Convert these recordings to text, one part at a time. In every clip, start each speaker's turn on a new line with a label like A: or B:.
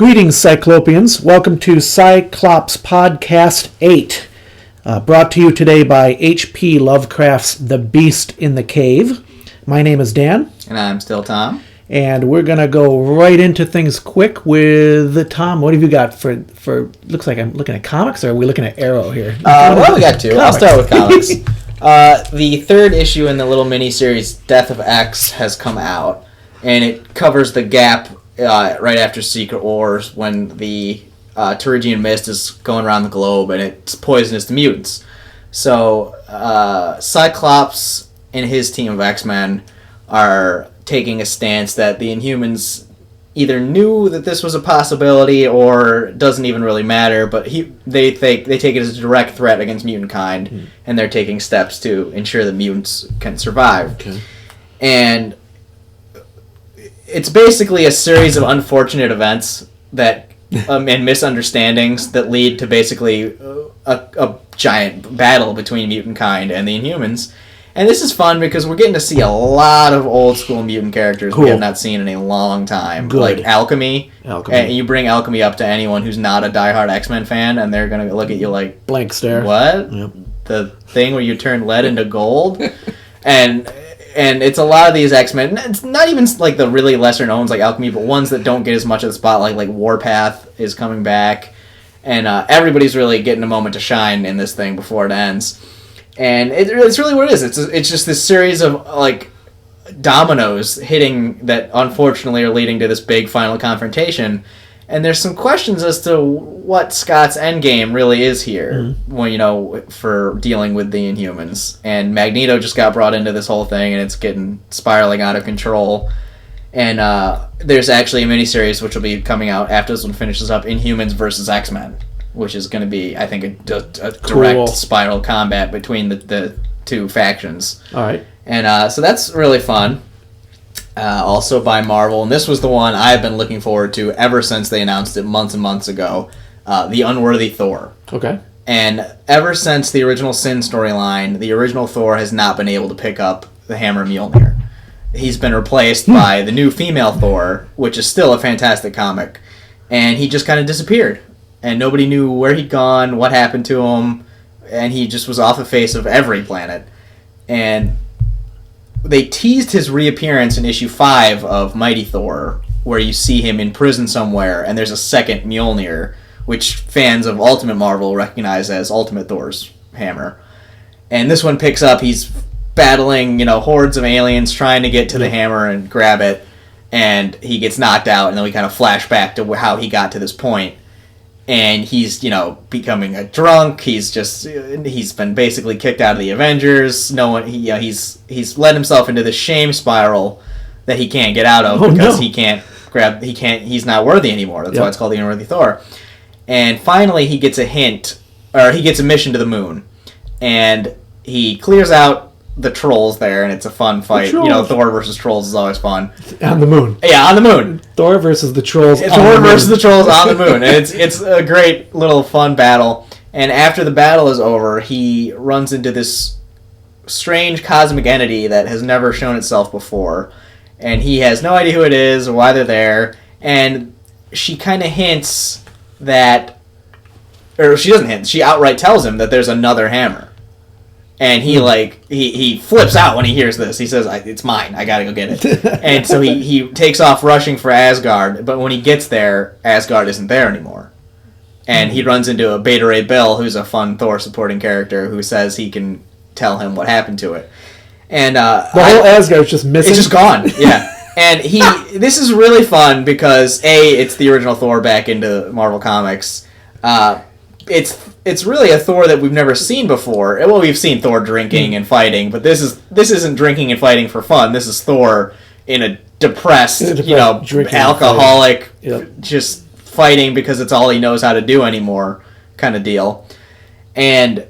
A: Greetings, Cyclopeans. Welcome to Sci-Clops Podcast 8, brought to you today by H.P. Lovecraft's The Beast in the Cave. My name is Dan.
B: And I'm still Tom.
A: And we're going to go right into things quick with Tom. What have you got for looks like I'm looking at comics, or are we looking at Arrow here?
B: Well, we got two. Comics. I'll start with comics. The third issue in the little mini-series Death of X has come out, and it covers the gap right after Secret Wars when the Pterygian mist is going around the globe and it's poisonous to mutants. So Sci-Clops and his team of X-Men are taking a stance that the Inhumans either knew that this was a possibility or doesn't even really matter, but they take it as a direct threat against mutant kind, and they're taking steps to ensure that mutants can survive.
A: Okay.
B: And it's basically a series of unfortunate events that and misunderstandings that lead to basically a giant battle between mutant kind and the Inhumans. And this is fun because we're getting to see a lot of old school mutant characters we have not seen in a long time.
A: Good.
B: Like Alchemy. And you bring Alchemy up to anyone who's not a diehard X-Men fan, and they're going to look at you like...
A: Blank stare.
B: What?
A: Yep.
B: The thing where you turn lead into gold? and it's a lot of these X-Men. It's not even like the really lesser known ones like Alchemy, but ones that don't get as much of the spotlight, like Warpath is coming back. And everybody's really getting a moment to shine in this thing before it ends. And it's really what it is. It's just this series of like dominoes hitting that unfortunately are leading to this big final confrontation. And there's some questions as to what Scott's endgame really is here, when for dealing with the Inhumans. And Magneto just got brought into this whole thing, and it's getting spiraling out of control. And there's actually a miniseries which will be coming out after this one finishes up, Inhumans versus X-Men, which is going to be, I think, a direct spiral combat between the two factions.
A: All right.
B: And so that's really fun. Also by Marvel, and this was the one I've been looking forward to ever since they announced it months and months ago, the Unworthy Thor.
A: Okay.
B: And ever since the original Sin storyline, the original Thor has not been able to pick up the hammer Mjolnir. He's been replaced by the new female Thor, which is still a fantastic comic, and he just kind of disappeared. And nobody knew where he'd gone, what happened to him, and he just was off the face of every planet. And they teased his reappearance in issue 5 of Mighty Thor, where you see him in prison somewhere, and there's a second Mjolnir, which fans of Ultimate Marvel recognize as Ultimate Thor's hammer. And this one picks up, he's battling, hordes of aliens trying to get to the hammer and grab it, and he gets knocked out, and then we kind of flash back to how he got to this point. And he's, becoming a drunk. He's been basically kicked out of the Avengers. He's led himself into this shame spiral that he can't get out of because he's not worthy anymore. That's why it's called the Unworthy Thor. And finally he gets a mission to the moon. And he clears out the trolls there, and it's a fun fight. Thor versus trolls is always fun.
A: On the moon.
B: Yeah, on the moon.
A: Thor versus the trolls.
B: Thor versus the trolls on the moon. And it's a great little fun battle. And after the battle is over, he runs into this strange cosmic entity that has never shown itself before. And he has no idea who it is or why they're there. And she kind of hints that... Or she doesn't hint. She outright tells him that there's another hammer. And he flips out when he hears this. He says, it's mine. I gotta go get it. And so he takes off rushing for Asgard. But when he gets there, Asgard isn't there anymore. And he runs into a Beta Ray Bill, who's a fun Thor supporting character, who says he can tell him what happened to it. And the
A: whole Asgard's just missing.
B: It's just gone. Yeah. And this is really fun because it's the original Thor back into Marvel Comics. It's really a Thor that we've never seen before. Well, we've seen Thor drinking and fighting, but this isn't drinking and fighting for fun. This is Thor in a depressed alcoholic, just fighting because it's all he knows how to do anymore kind of deal. And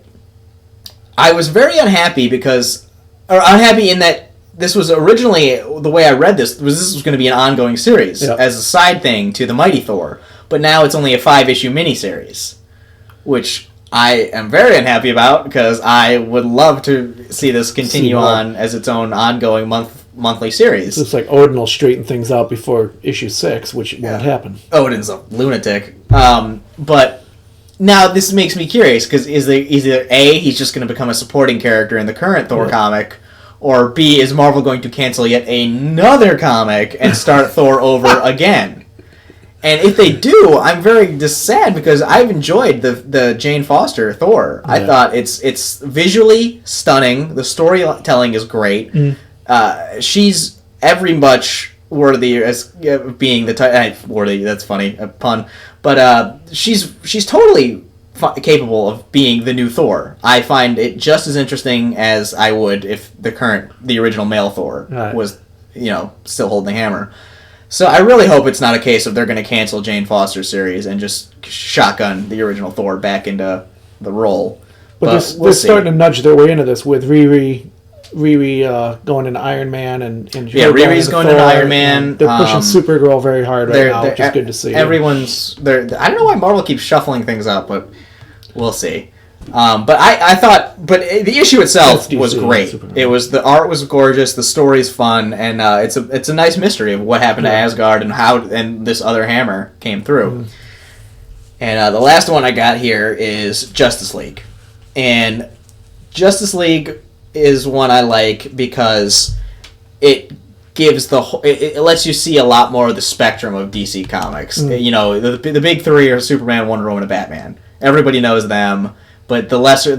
B: I was very unhappy in that this was originally, the way I read this was going to be an ongoing series as a side thing to the Mighty Thor, but now it's only a 5-issue miniseries, which I am very unhappy about because I would love to see this continue on as its own ongoing month monthly series.
A: It's like Odin will straighten things out before issue 6, which won't happen.
B: Odin's a lunatic. But now this makes me curious, because is either A, he's just going to become a supporting character in the current Thor comic, or B, is Marvel going to cancel yet another comic and start Thor over again? And if they do, I'm very just sad, because I've enjoyed the Jane Foster Thor. I thought it's visually stunning. The storytelling is great. She's every much worthy as being the worthy. That's funny, a pun. But she's totally capable of being the new Thor. I find it just as interesting as I would if the original male Thor was, still holding the hammer. So I really hope it's not a case of they're going to cancel Jane Foster's series and just shotgun the original Thor back into the role.
A: But they're starting to nudge their way into this with Riri going into Iron Man and
B: Riri's going into Iron Man.
A: They're pushing Supergirl very hard right now, which is good to see.
B: Everyone's there. I don't know why Marvel keeps shuffling things up, but we'll see. But I thought, the issue itself was great. The art was gorgeous, the story's fun, and it's a nice mystery of what happened to Asgard and how this other hammer came through. And the last one I got here is Justice League, and Justice League is one I like because it gives it lets you see a lot more of the spectrum of DC Comics. The big three are Superman, Wonder Woman, and Batman. Everybody knows them. But the lesser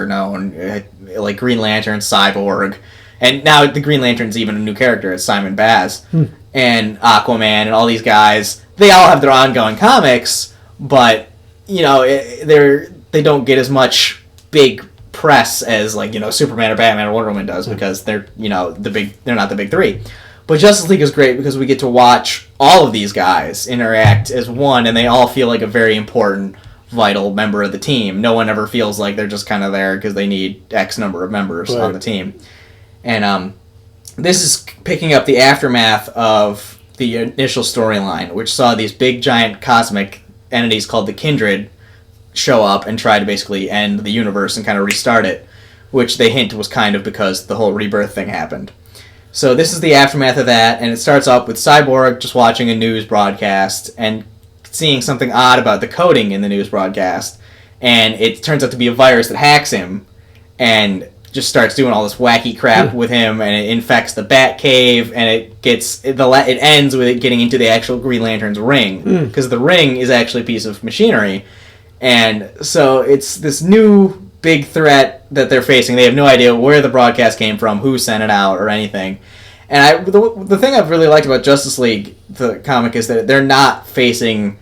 B: known, like Green Lantern, Cyborg, and now the Green Lantern's even a new character, it's Simon Baz, and Aquaman, and all these guys, they all have their ongoing comics, but, they don't get as much big press as, Superman or Batman or Wonder Woman does, because they're not the big three. But Justice League is great because we get to watch all of these guys interact as one, and they all feel like a very important, vital member of the team. No one ever feels like they're just kind of there because they need X number of members on the team. And this is picking up the aftermath of the initial storyline, which saw these big, giant cosmic entities called the Kindred show up and try to basically end the universe and kind of restart it, which they hint was kind of because the whole rebirth thing happened. So this is the aftermath of that, and it starts off with Cyborg just watching a news broadcast and seeing something odd about the coding in the news broadcast, and it turns out to be a virus that hacks him and just starts doing all this wacky crap with him, and it infects the Batcave, and it ends with it getting into the actual Green Lantern's ring, because the ring is actually a piece of machinery, and so it's this new big threat that they're facing. They have no idea where the broadcast came from, who sent it out, or anything. And the thing I've really liked about Justice League, the comic, is that they're not facing,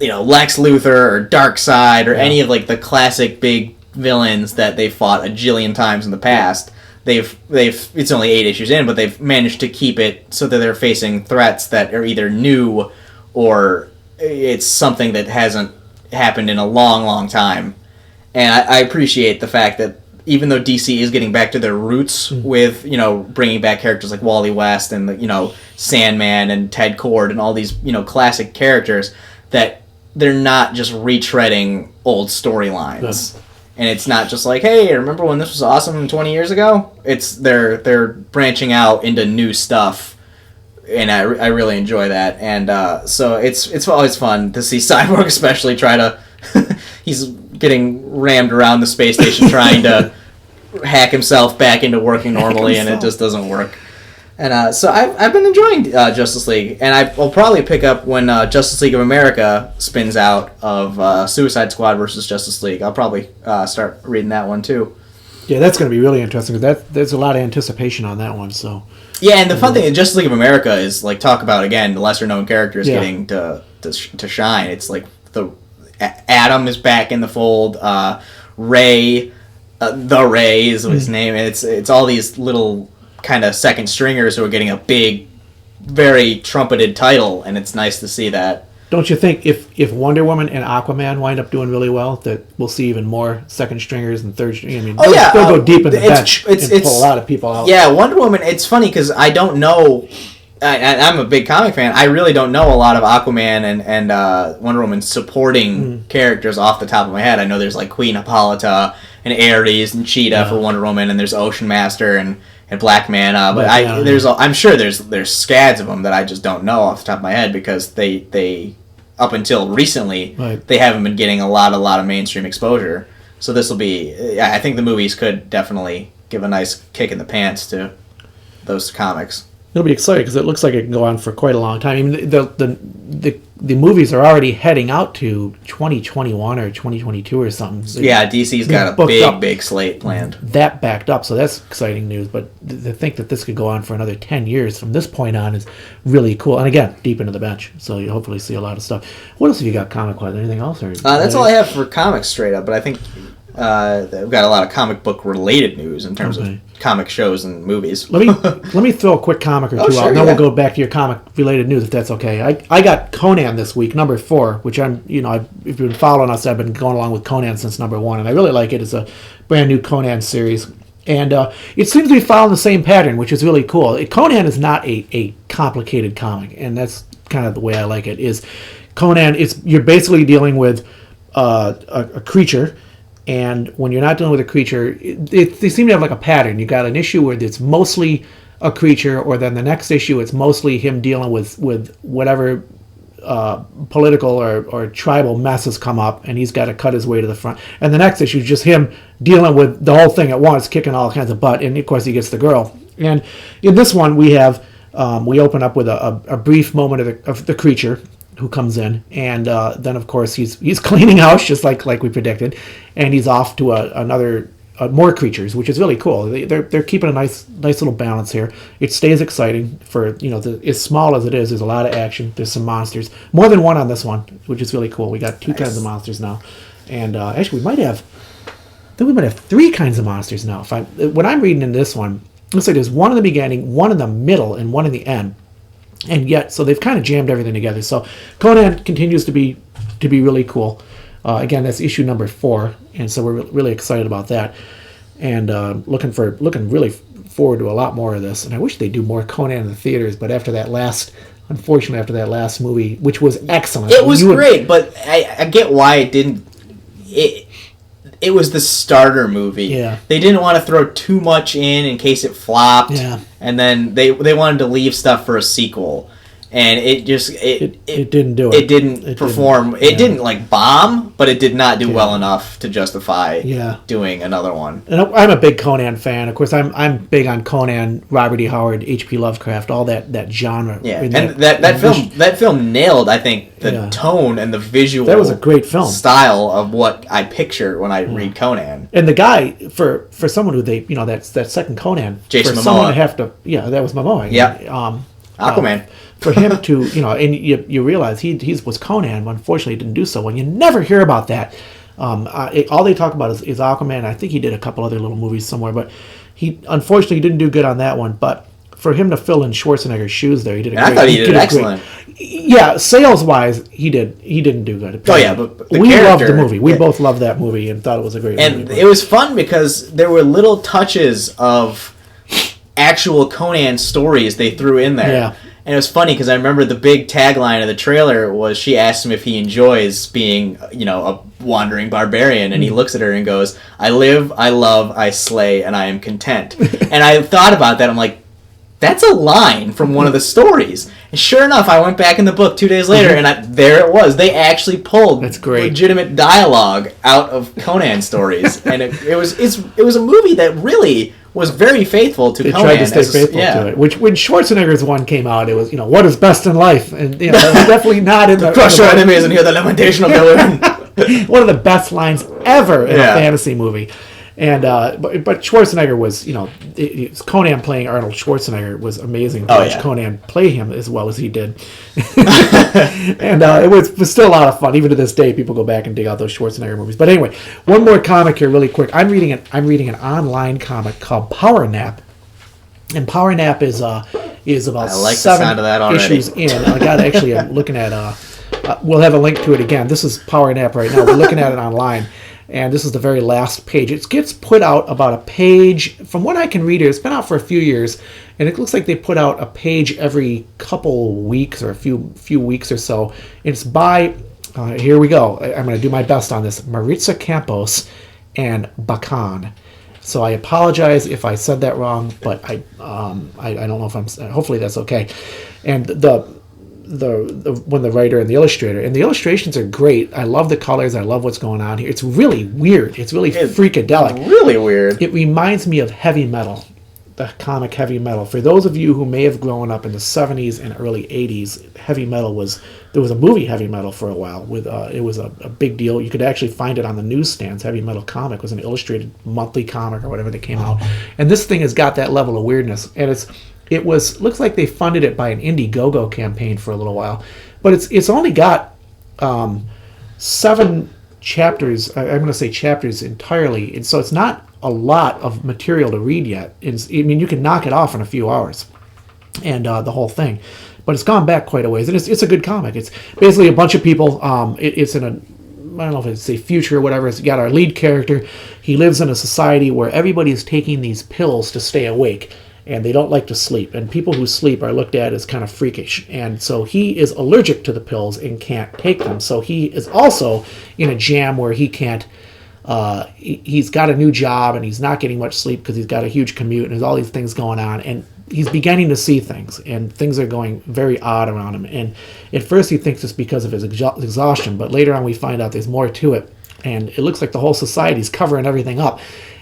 B: Lex Luthor or Darkseid or any of the classic big villains that they've fought a jillion times in the past. They've it's only 8 issues in, but they've managed to keep it so that they're facing threats that are either new or it's something that hasn't happened in a long, long time. And I appreciate the fact that even though DC is getting back to their roots with, bringing back characters like Wally West and, Sandman and Ted Kord and all these, classic characters, that they're not just retreading old storylines. And it's not just like, hey, remember when this was awesome 20 years ago? It's they're branching out into new stuff, and I really enjoy that. And so it's always fun to see Cyborg especially try to... he's getting rammed around the space station trying to hack himself back into working normally, and it just doesn't work. And so I've been enjoying Justice League, and I'll probably pick up when Justice League of America spins out of Suicide Squad versus Justice League. I'll probably start reading that one too.
A: Yeah, that's going to be really interesting, because there's a lot of anticipation on that one. So
B: yeah, and the fun thing in Justice League of America is, talk about, again, the lesser-known characters getting to shine. It's the Adam is back in the fold. Ray, the Ray is his name. It's all these little kind of second stringers who are getting a big, very trumpeted title, and it's nice to see that.
A: Don't you think if Wonder Woman and Aquaman wind up doing really well, that we'll see even more second stringers and third stringers? I mean, they'll go deep in the bench and pull a lot of people out.
B: Yeah, Wonder Woman. It's funny because I don't know. I'm a big comic fan. I really don't know a lot of Aquaman and Wonder Woman supporting characters off the top of my head. I know there's Queen Hippolyta and Ares and Cheetah for Wonder Woman, and there's Ocean Master and and Black Mana. But I'm sure there's scads of them that I just don't know off the top of my head because they up until recently they haven't been getting a lot of mainstream exposure. So this will be. I think the movies could definitely give a nice kick in the pants to those comics.
A: It'll be exciting because it looks like it can go on for quite a long time. I mean, the movies are already heading out to 2021 or 2022 or something.
B: Yeah, DC's got a big slate planned.
A: That backed up, so that's exciting news. But to think that this could go on for another 10 years from this point on is really cool. And again, deep into the bench, so you hopefully see a lot of stuff. What else have you got comic-wise? Anything else? Or
B: that's all I have for comics straight up. But I think we've got a lot of comic book related news in terms of comic shows and movies.
A: Let me throw a quick comic or two out, and then we'll go back to your comic related news if that's okay. I got Conan this week, number 4, which if you've been following us, I've been going along with Conan since number 1, and I really like it. It's a brand new Conan series, and it seems to be following the same pattern, which is really cool. Conan is not a complicated comic, and that's kind of the way I like it. Is Conan? You're basically dealing with a creature. And when you're not dealing with a creature, they seem to have like a pattern. You got an issue where it's mostly a creature, or then the next issue it's mostly him dealing with whatever political or tribal mess has come up, and he's got to cut his way to the front. And the next issue is just him dealing with the whole thing at once, kicking all kinds of butt, and of course he gets the girl. And in this one we have we open up with a brief moment of the creature who comes in, and then of course he's cleaning house just like we predicted, and he's off to another more creatures, which is really cool. They're keeping a nice little balance here. It stays exciting for as small as it is. There's a lot of action. There's some monsters, more than one on this one, which is really cool. We got 2 kinds of monsters now, and actually we might have 3 kinds of monsters now. When I'm reading in this one, it looks like there's one in the beginning, one in the middle, and one in the end. And yet, so they've kind of jammed everything together. So Conan continues to be really cool. Again, that's issue number 4, and so we're really excited about that, and looking really forward to a lot more of this. And I wish they'd do more Conan in the theaters, but after that last movie, which was excellent,
B: it was great. But I get why it didn't. It was the starter movie. Yeah. They didn't want to throw too much in case it flopped. Yeah. And then they wanted to leave stuff for a sequel. And it didn't do it. It didn't perform. It didn't like bomb, but it did not do well enough to justify doing another one.
A: And I'm a big Conan fan. Of course, I'm big on Conan, Robert E. Howard, H.P. Lovecraft, all that genre.
B: Yeah, and that film nailed, I think, the tone and the visual.
A: That was a great film
B: style of what I picture when I read Conan.
A: And the guy for someone who that second Conan,
B: Jason
A: for
B: Momoa.
A: someone to have to that was Momoa.
B: Yeah. Aquaman.
A: For him to, and you realize he was Conan, but unfortunately didn't do so well. You never hear about that. All they talk about is Aquaman. I think he did a couple other little movies somewhere, but he unfortunately didn't do good on that one. But for him to fill in Schwarzenegger's shoes there, he did a great.
B: I thought he did excellent.
A: Yeah, sales-wise, he didn't do good.
B: Oh yeah, but
A: we loved the movie. We both loved that movie and thought it was a great movie.
B: And it was fun because there were little touches of actual Conan stories they threw in there. Yeah. And it was funny because I remember the big tagline of the trailer was she asked him if he enjoys being, a wandering barbarian, and he looks at her and goes, "I live, I love, I slay, and I am content." And I thought about that. I'm like, that's a line from one of the stories. And sure enough, I went back in the book 2 days later, and there it was. They actually pulled legitimate dialogue out of Conan stories, and it was a movie that really was very faithful to Conan.
A: They tried to stay faithful to it. Which when Schwarzenegger's one came out, it was what is best in life, and that was definitely not in the
B: crush your enemies and hear the lamentation of their women.
A: One of the best lines ever in a fantasy movie. And but Schwarzenegger was, Conan playing Arnold Schwarzenegger was amazing to watch Conan play him as well as he did. And it was still a lot of fun. Even to this day, people go back and dig out those Schwarzenegger movies. But anyway, one more comic here really quick. I'm reading an online comic called Power Nap. And Power Nap is about 7 issues in. I'm looking at we'll have a link to it again. This is Power Nap right now. We're looking at it online. And this is the very last page. It gets put out about a page. From what I can read, it's been out for a few years, and it looks like they put out a page every couple weeks or a few weeks or so. It's by, here we go. I'm going to do my best on this. Maritza Campos and Bacan. So I apologize if I said that wrong, but I don't know if I'm. Hopefully that's okay. And when the writer and the illustrator, and the illustrations are great. I love the colors. I love what's going on here. It's really weird. It's really freakadelic.
B: Really weird.
A: It reminds me of Heavy Metal, the comic Heavy Metal. For those of you who may have grown up in the 70s and early 80s, Heavy Metal there was a movie Heavy Metal for a while. It was a big deal. You could actually find it on the newsstands. Heavy Metal comic was an illustrated monthly comic or whatever that came out. And this thing has got that level of weirdness. And looks like they funded it by an Indiegogo campaign for a little while. But it's only got 7 chapters. I'm going to say chapters entirely. And so it's not a lot of material to read yet. You can knock it off in a few hours, and the whole thing. But it's gone back quite a ways, and it's a good comic. It's basically a bunch of people. It's in I don't know if it's a future or whatever. It's got our lead character. He lives in a society where everybody is taking these pills to stay awake, and they don't like to sleep. And people who sleep are looked at as kind of freakish. And so he is allergic to the pills and can't take them. So he is also in a jam where he can't. He's got a new job and he's not getting much sleep because he's got a huge commute and there's all these things going on, and he's beginning to see things, and things are going very odd around him. And at first he thinks it's because of his exhaustion, but later on we find out there's more to it, and it looks like the whole society's covering everything up,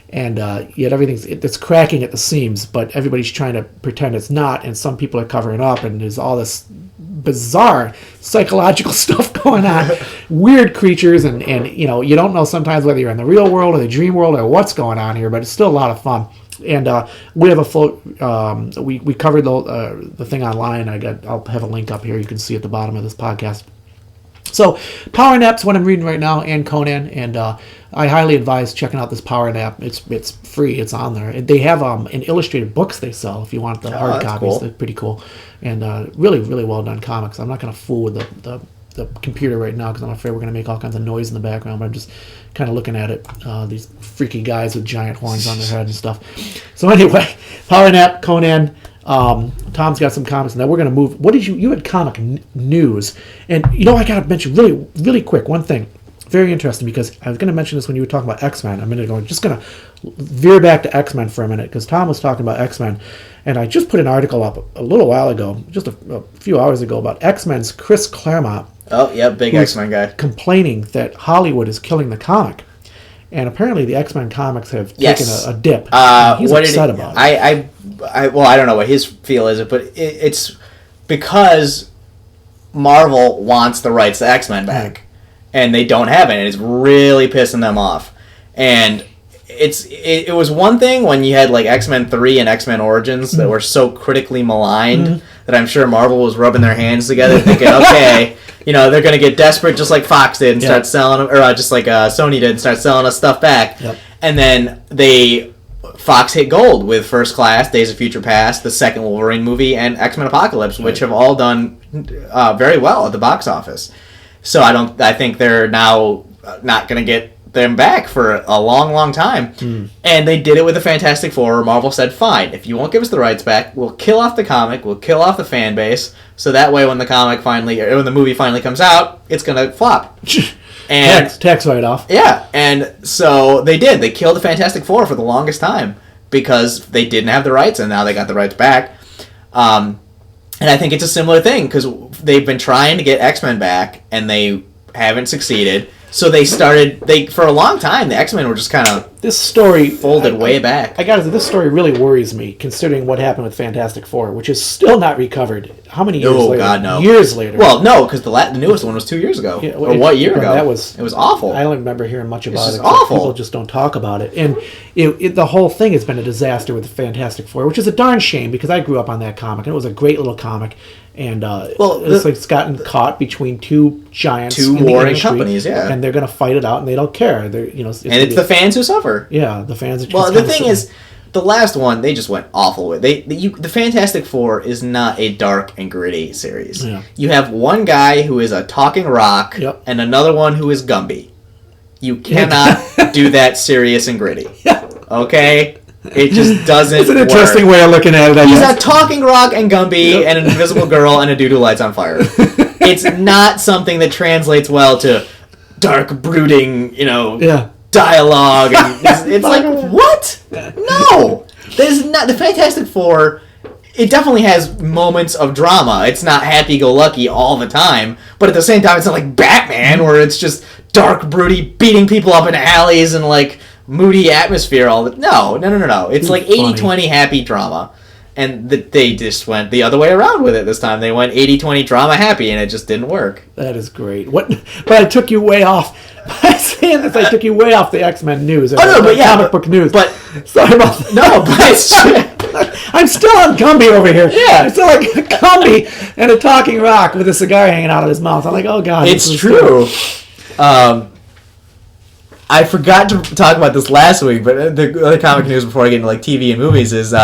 A: and yet it's cracking at the seams, but everybody's trying to pretend it's not, and some people are covering up, and there's all this bizarre psychological stuff going on, weird creatures, and you don't know sometimes whether you're in the real world or the dream world or what's going on here, but it's still a lot of fun. And we have a full. We covered the thing online. I'll have a link up here. You can see at the bottom of this podcast. So Power Nap's what I'm reading right now, and Conan, and I highly advise checking out this Power Nap. It's free. It's on there. They have in illustrated books they sell if you want the hard copies. Cool. They're pretty cool, and really, really well done comics. I'm not going to fool with the computer right now because I'm afraid we're going to make all kinds of noise in the background, but I'm just kind of looking at it. These freaky guys with giant horns on their head and stuff. So anyway, Power Nap, Conan. Tom's got some comics. Now we're going to move. What did you had comic news, and I got to mention really, really quick one thing. Very interesting, because I was going to mention this when you were talking about X-Men a minute ago. I'm just going to veer back to X-Men for a minute, because Tom was talking about X-Men, and I just put an article up a little while ago, just a few hours ago, about X-Men's Chris Claremont.
B: Oh, yeah, big X-Men guy.
A: Complaining that Hollywood is killing the comic. And apparently the X-Men comics have taken a dip. He's upset about it. Well, I don't know what his feel is, but it's because Marvel wants the rights to X-Men back, and they don't have it, and it's really pissing them off. And it was one thing when you had like X-Men 3 and X-Men Origins that were so critically maligned that I'm sure Marvel was rubbing their hands together thinking, okay, they're going to get desperate just like Fox did and start selling them, or just like Sony did and start selling us stuff back. Yep. And then Fox hit gold with First Class, Days of Future Past, the second Wolverine movie, and X-Men Apocalypse, which have all done very well at the box office. So I think they're now not going to get them back for a long, long time. And they did it with the Fantastic Four. Marvel said, fine, if you won't give us the rights back, we'll kill off the comic, we'll kill off the fan base, so that way when the movie finally comes out, it's going to flop. And tax write-off.
B: Yeah, and so they did. They killed the Fantastic Four for the longest time because they didn't have the rights, and now they got the rights back. And I think it's a similar thing because they've been trying to get X-Men back, and they haven't succeeded. So for a long time, the X-Men were just kind of folded way back.
A: I got to say, this story really worries me, considering what happened with Fantastic Four, which is still not recovered. How many years later? Oh, God, no. Years later.
B: Well, no, because the newest one was 2 years ago. Yeah, what year ago? It was awful.
A: I don't remember hearing much about it.
B: It's awful.
A: People just don't talk about it. And the whole thing has been a disaster with the Fantastic Four, which is a darn shame, because I grew up on that comic, and it was a great little comic. And it's gotten caught between two giants,
B: two warring companies,
A: and they're going to fight it out, and they don't care. And
B: it's the fans who suffer.
A: Yeah, the fans.
B: Well, the thing is, the last one they just went awful with. The Fantastic Four is not a dark and gritty series. Yeah. You have one guy who is a talking rock, and another one who is Gumby. You cannot do that serious and gritty. Okay. It just doesn't work.
A: It's an interesting way of looking at it.
B: He's a talking rock and Gumby and an invisible girl and a dude who lights on fire. It's not something that translates well to dark, brooding, dialogue. And it's like, what? No! There's not the Fantastic Four. It definitely has moments of drama. It's not happy-go-lucky all the time, but at the same time, it's not like Batman, where it's just dark, broody, beating people up in alleys and like moody atmosphere all the... No. It's like 80-20 happy drama. And they just went the other way around with it this time. They went 80-20 drama happy, and it just didn't work.
A: That is great. But I took you way off. By saying this, I took you way off the X-Men news. Comic book news.
B: But
A: sorry about that.
B: No, but it's
A: I'm still on Gumby over here.
B: Yeah.
A: I'm still like Gumby and a talking rock with a cigar hanging out of his mouth. I'm like, oh, God.
B: It's true. I forgot to talk about this last week, but the other comic news before I get into like TV and movies is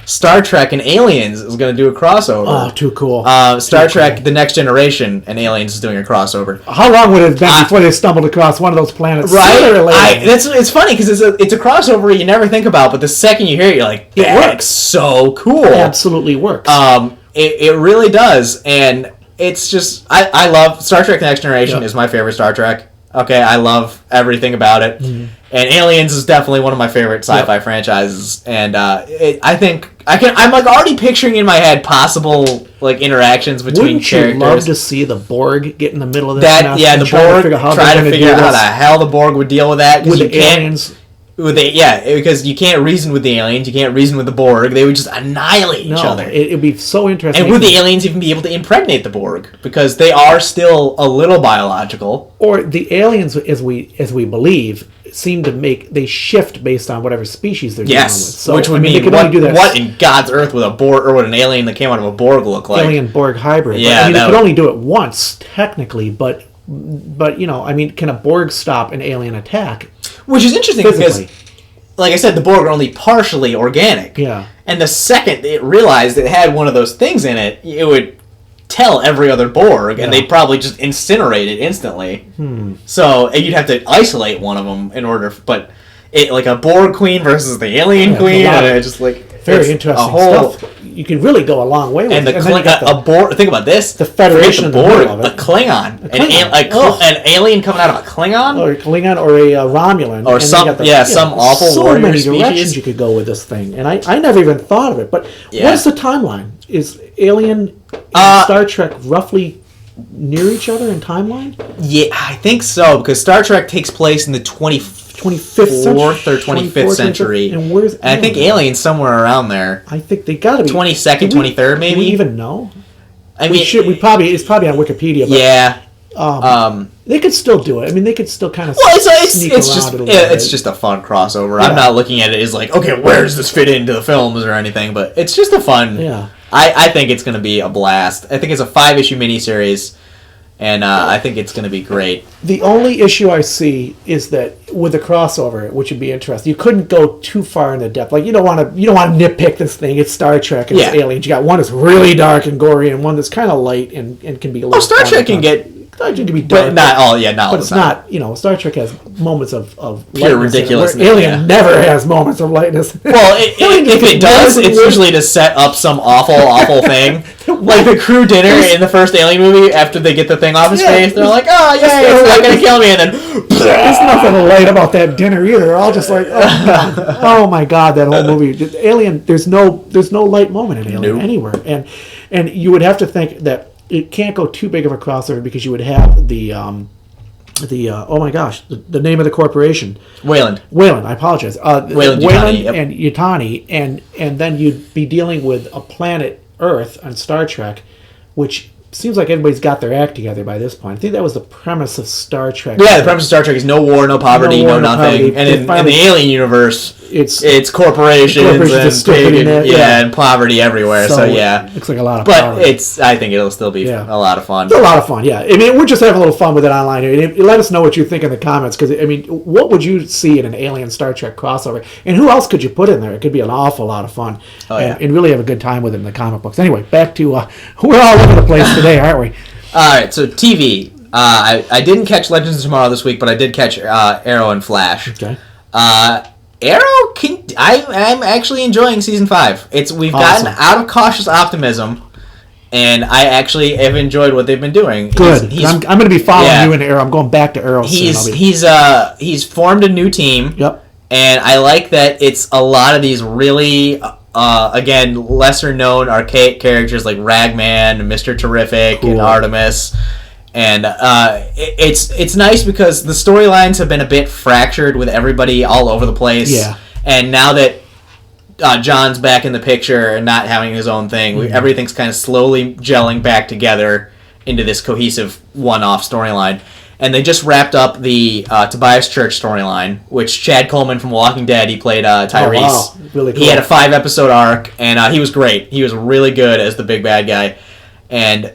B: Star Trek and Aliens is going to do a crossover.
A: Oh, too cool.
B: Star Trek: The Next Generation and Aliens is doing a crossover.
A: How long would it have been before they stumbled across one of those planets?
B: Right? It's funny because it's a crossover you never think about, but the second you hear it, you're like,
A: it works.
B: So cool.
A: It absolutely works.
B: It really does, and it's just I love Star Trek: The Next Generation is my favorite Star Trek. Okay, I love everything about it. Mm-hmm. And Aliens is definitely one of my favorite sci-fi franchises. And I'm like already picturing in my head possible like interactions between characters.
A: Wouldn't you love to see the Borg get in the middle of this?
B: The Borg try to figure out how the hell the Borg would deal with that.
A: With the aliens.
B: Because you can't reason with the aliens, you can't reason with the Borg. They would just annihilate each other.
A: It'd be so interesting.
B: And would the aliens even be able to impregnate the Borg? Because they are still a little biological.
A: Or the aliens, as we believe, seem to they shift based on whatever species they're dealing with. So,
B: which would mean what in God's earth would a Borg or would an alien that came out of a Borg look like?
A: Alien Borg hybrid.
B: Yeah,
A: they could only do it once technically, but can a Borg stop an alien attack?
B: Which is interesting because, like I said, the Borg are only partially organic.
A: Yeah.
B: And the second it realized it had one of those things in it, it would tell every other Borg, and they'd probably just incinerate it instantly. So you'd have to isolate one of them in order. But like a Borg queen versus the alien queen, just like
A: very interesting stuff. You can really go a long way with
B: it.
A: And
B: a Borg. Think about this:
A: the Federation,
B: the Borg, a Klingon, an alien coming out of a Klingon,
A: or a Klingon, or a Romulan,
B: or some awful
A: so
B: warrior
A: many
B: species.
A: directions you could go with this thing, and I never even thought of it. But what's the timeline? Is Alien and Star Trek roughly near each other in timeline?
B: Yeah, I think so, because Star Trek takes place in the 24th or 25th century.
A: And where's
B: I think Alien's somewhere around there.
A: I think they got to be
B: 22nd, 23rd, maybe.
A: Do we even know?
B: I mean,
A: it's probably on Wikipedia. But,
B: yeah.
A: They could still do it. I mean, they could still kind of
B: it's just a fun crossover. Yeah. I'm not looking at it as like, okay, where does this fit into the films or anything, but it's just a fun.
A: Yeah.
B: I think it's going to be a blast. I think it's a 5-issue miniseries, and I think it's going to be great.
A: The only issue I see is that with the crossover, which would be interesting, you couldn't go too far into depth. Like you don't want to nitpick this thing. It's Star Trek and it's Aliens. You got one that's really dark and gory, and one that's kind of light and can be a little.
B: Star Trek can get.
A: Star Trek can be dark,
B: but not all. Yeah, not all.
A: But it's not. Star Trek has moments of
B: pure ridiculousness.
A: Alien never has moments of lightness.
B: Well, if it does, it's usually to set up some awful thing. Like the crew dinner in the first Alien movie, after they get the thing off his face, they're like, "Oh, yeah, it's not gonna kill me," and then
A: there's nothing light about that dinner either. They're all just like, "Oh my God, that whole movie." Alien, there's no light moment in Alien anywhere, and you would have to think that it can't go too big of a crossover because you would have the oh my gosh, the name of the corporation,
B: Wayland.
A: I apologize. Wayland
B: Yutani,
A: and Yutani, and then you'd be dealing with a planet Earth on Star Trek, which seems like everybody's got their act together by this point. I think that was the premise of Star Trek.
B: Yeah, the premise of Star Trek is no war, no poverty, no nothing. And in the Alien universe, it's corporations and poverty everywhere. So yeah,
A: looks like a lot of
B: power. But I think it'll still be a lot of fun.
A: It's a lot of fun, yeah. I mean, we're just having a little fun with it online here. Let us know what you think in the comments, because I mean, what would you see in an Alien Star Trek crossover, and who else could you put in there? It could be an awful lot of fun, and really have a good time with it in the comic books. Anyway, back to we're all over the place today, aren't we?
B: All right, so TV. I didn't catch Legends of Tomorrow this week, but I did catch Arrow and Flash.
A: Okay.
B: Arrow, I'm actually enjoying season 5. We've gotten out of cautious optimism, and I actually have enjoyed what they've been doing.
A: Good. I'm going to be following you in Arrow. I'm going back to Arrow soon.
B: He's formed a new team.
A: Yep.
B: And I like that it's a lot of these really, again, lesser-known archaic characters like Ragman, Mr. Terrific, and Artemis. And it's nice because the storylines have been a bit fractured with everybody all over the place.
A: Yeah.
B: And now that John's back in the picture and not having his own thing, everything's kind of slowly gelling back together into this cohesive one-off storyline. And they just wrapped up the Tobias Church storyline, which Chad Coleman from Walking Dead, he played Tyrese.
A: Oh, wow. Really cool.
B: He had a 5-episode arc, and he was great. He was really good as the big bad guy. And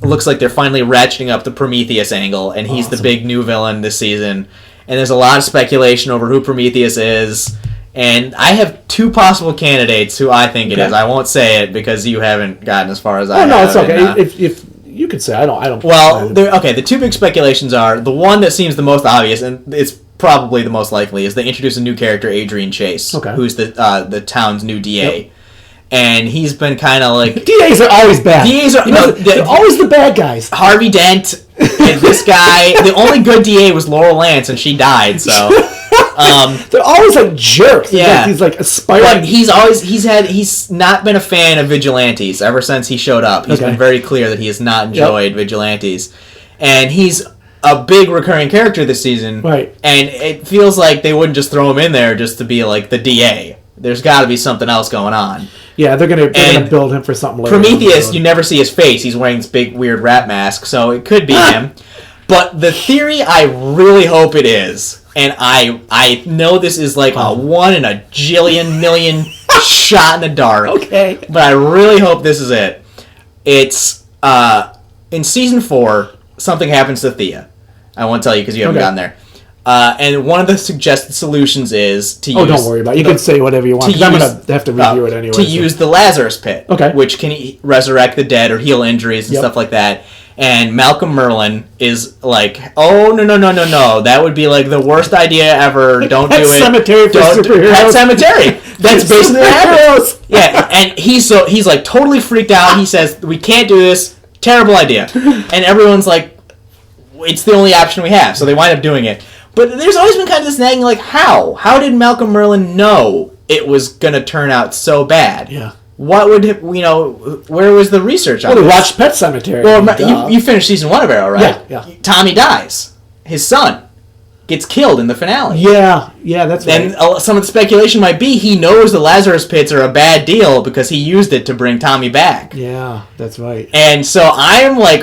B: looks like they're finally ratcheting up the Prometheus angle, and he's the big new villain this season. And there's a lot of speculation over who Prometheus is. And I have 2 possible candidates who I think it is. I won't say it because you haven't gotten as far as I have.
A: No, it's okay. If you could say, I don't.
B: Well, the 2 big speculations are, the one that seems the most obvious, and it's probably the most likely, is they introduce a new character, Adrian Chase, who's the town's new DA. Yep. And he's been kind of like...
A: DAs are always bad. They're always the bad guys.
B: Harvey Dent, and this guy... The only good DA was Laurel Lance, and she died, so...
A: They're always like jerks.
B: Yeah.
A: He's like aspiring.
B: But he's not been a fan of vigilantes ever since he showed up. He's been very clear that he has not enjoyed vigilantes. And he's a big recurring character this season.
A: Right.
B: And it feels like they wouldn't just throw him in there just to be like the DA. There's got to be something else going on.
A: Yeah, they're gonna build him for something later.
B: Prometheus, you never see his face. He's wearing this big weird rat mask, so it could be him. But the theory I really hope it is, and I know this is like a 1 in a jillion million shot in the dark.
A: Okay.
B: But I really hope this is it. It's in season 4, something happens to Thea. I won't tell you because you haven't gotten there. And one of the suggested solutions is to use...
A: Oh, don't worry about it. You can say whatever you want, because I'm going to have to review it anyway.
B: To use the Lazarus Pit,
A: okay,
B: which can resurrect the dead or heal injuries and stuff like that. And Malcolm Merlin is like, oh, no. That would be like the worst idea ever. Don't do it.
A: Cemetery for superheroes.
B: Pet Cemetery. That's basically what happens. Yeah, and he's like totally freaked out. He says, we can't do this. Terrible idea. And everyone's like, it's the only option we have. So they wind up doing it. But there's always been kind of this nagging, like, how? How did Malcolm Merlin know it was going to turn out so bad?
A: Yeah.
B: What would, where was the research on
A: this?
B: Well,
A: we watched Pet Cemetery.
B: Well, you finished season 1 of Arrow, right?
A: Yeah.
B: Tommy dies. His son gets killed in the finale.
A: Yeah, that's right.
B: And some of the speculation might be he knows the Lazarus Pits are a bad deal because he used it to bring Tommy back.
A: Yeah, that's right.
B: And so I'm like...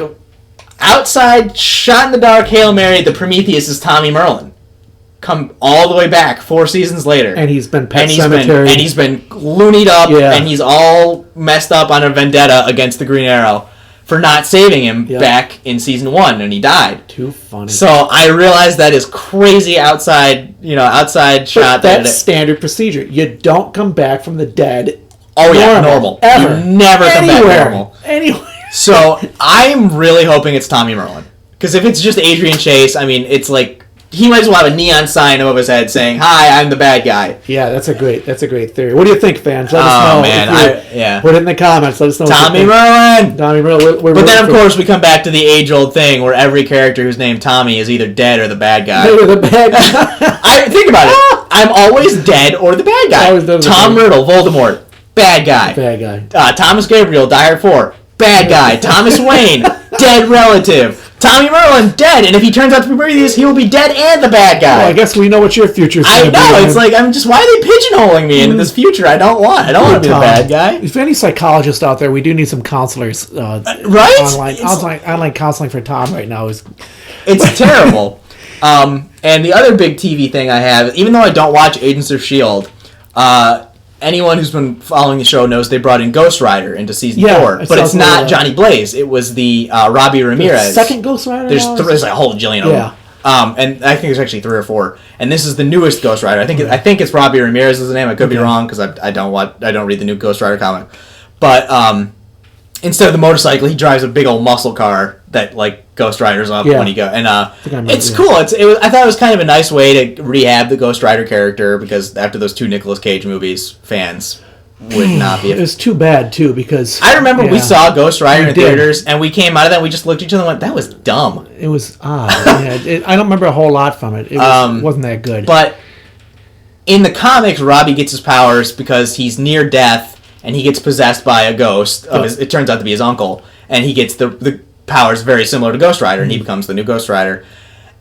B: outside, shot in the dark, Hail Mary, the Prometheus is Tommy Merlin. Come all the way back 4 seasons later.
A: And he's been Pet Cemetery.
B: And he's been loonied up, and he's all messed up on a vendetta against the Green Arrow for not saving him back in season 1, and he died.
A: Too funny.
B: So I realize that is crazy outside shot.
A: That's standard procedure. You don't come back from the dead.
B: Oh, normal.
A: Ever.
B: You never come back normal.
A: Anywhere.
B: So I'm really hoping it's Tommy Merlin. Because if it's just Adrian Chase, I mean, it's like, he might as well have a neon sign above his head saying, "Hi, I'm the bad guy."
A: Yeah, that's a great theory. What do you think, fans? Let us know.
B: Man,
A: put it in the comments. Let us know.
B: Tommy Merlin.
A: But
B: then, of course, we come back to the age-old thing where every character who's named Tommy is either dead or the bad guy.
A: The bad guy.
B: Think about it. I'm always dead or the bad guy. Tom Riddle, Voldemort, bad guy.
A: Bad guy.
B: Thomas Gabriel, Die Hard 4, bad guy. Thomas Wayne, dead relative. Tommy Merlin, dead, and if he turns out to be Prometheus, he will be dead and the bad guy.
A: Well, I guess we know what your future's going to be.
B: I know, it's like, why are they pigeonholing me into this future I don't want? I don't want to be the bad guy.
A: If any psychologists out there, we do need some counselors.
B: Right?
A: Online counseling for Tom right now is...
B: It's terrible. And the other big TV thing I have, even though I don't watch Agents of S.H.I.E.L.D., anyone who's been following the show knows they brought in Ghost Rider into season 4, but it's not Johnny Blaze. It was the Robbie Ramirez.
A: The second Ghost Rider.
B: There's a whole jillion of them. And I think there's actually 3 or 4. And this is the newest Ghost Rider. I think it's Robbie Ramirez is the name. I could be wrong because I don't read the new Ghost Rider comic. But instead of the motorcycle, he drives a big old muscle car that like Ghost Rider's up when he go. And it's cool. I thought it was kind of a nice way to rehab the Ghost Rider character because after those 2 Nicolas Cage movies, fans would not be.
A: It was too bad too because
B: I remember we saw Ghost Rider in
A: did.
B: theaters, and we came out of that. And we just looked at each other and went, "That was dumb."
A: It was odd. I don't remember a whole lot from it. It wasn't that good.
B: But in the comics, Robbie gets his powers because he's near death, and he gets possessed by a ghost. It turns out to be his uncle, and he gets the powers very similar to Ghost Rider, and he becomes the new Ghost Rider.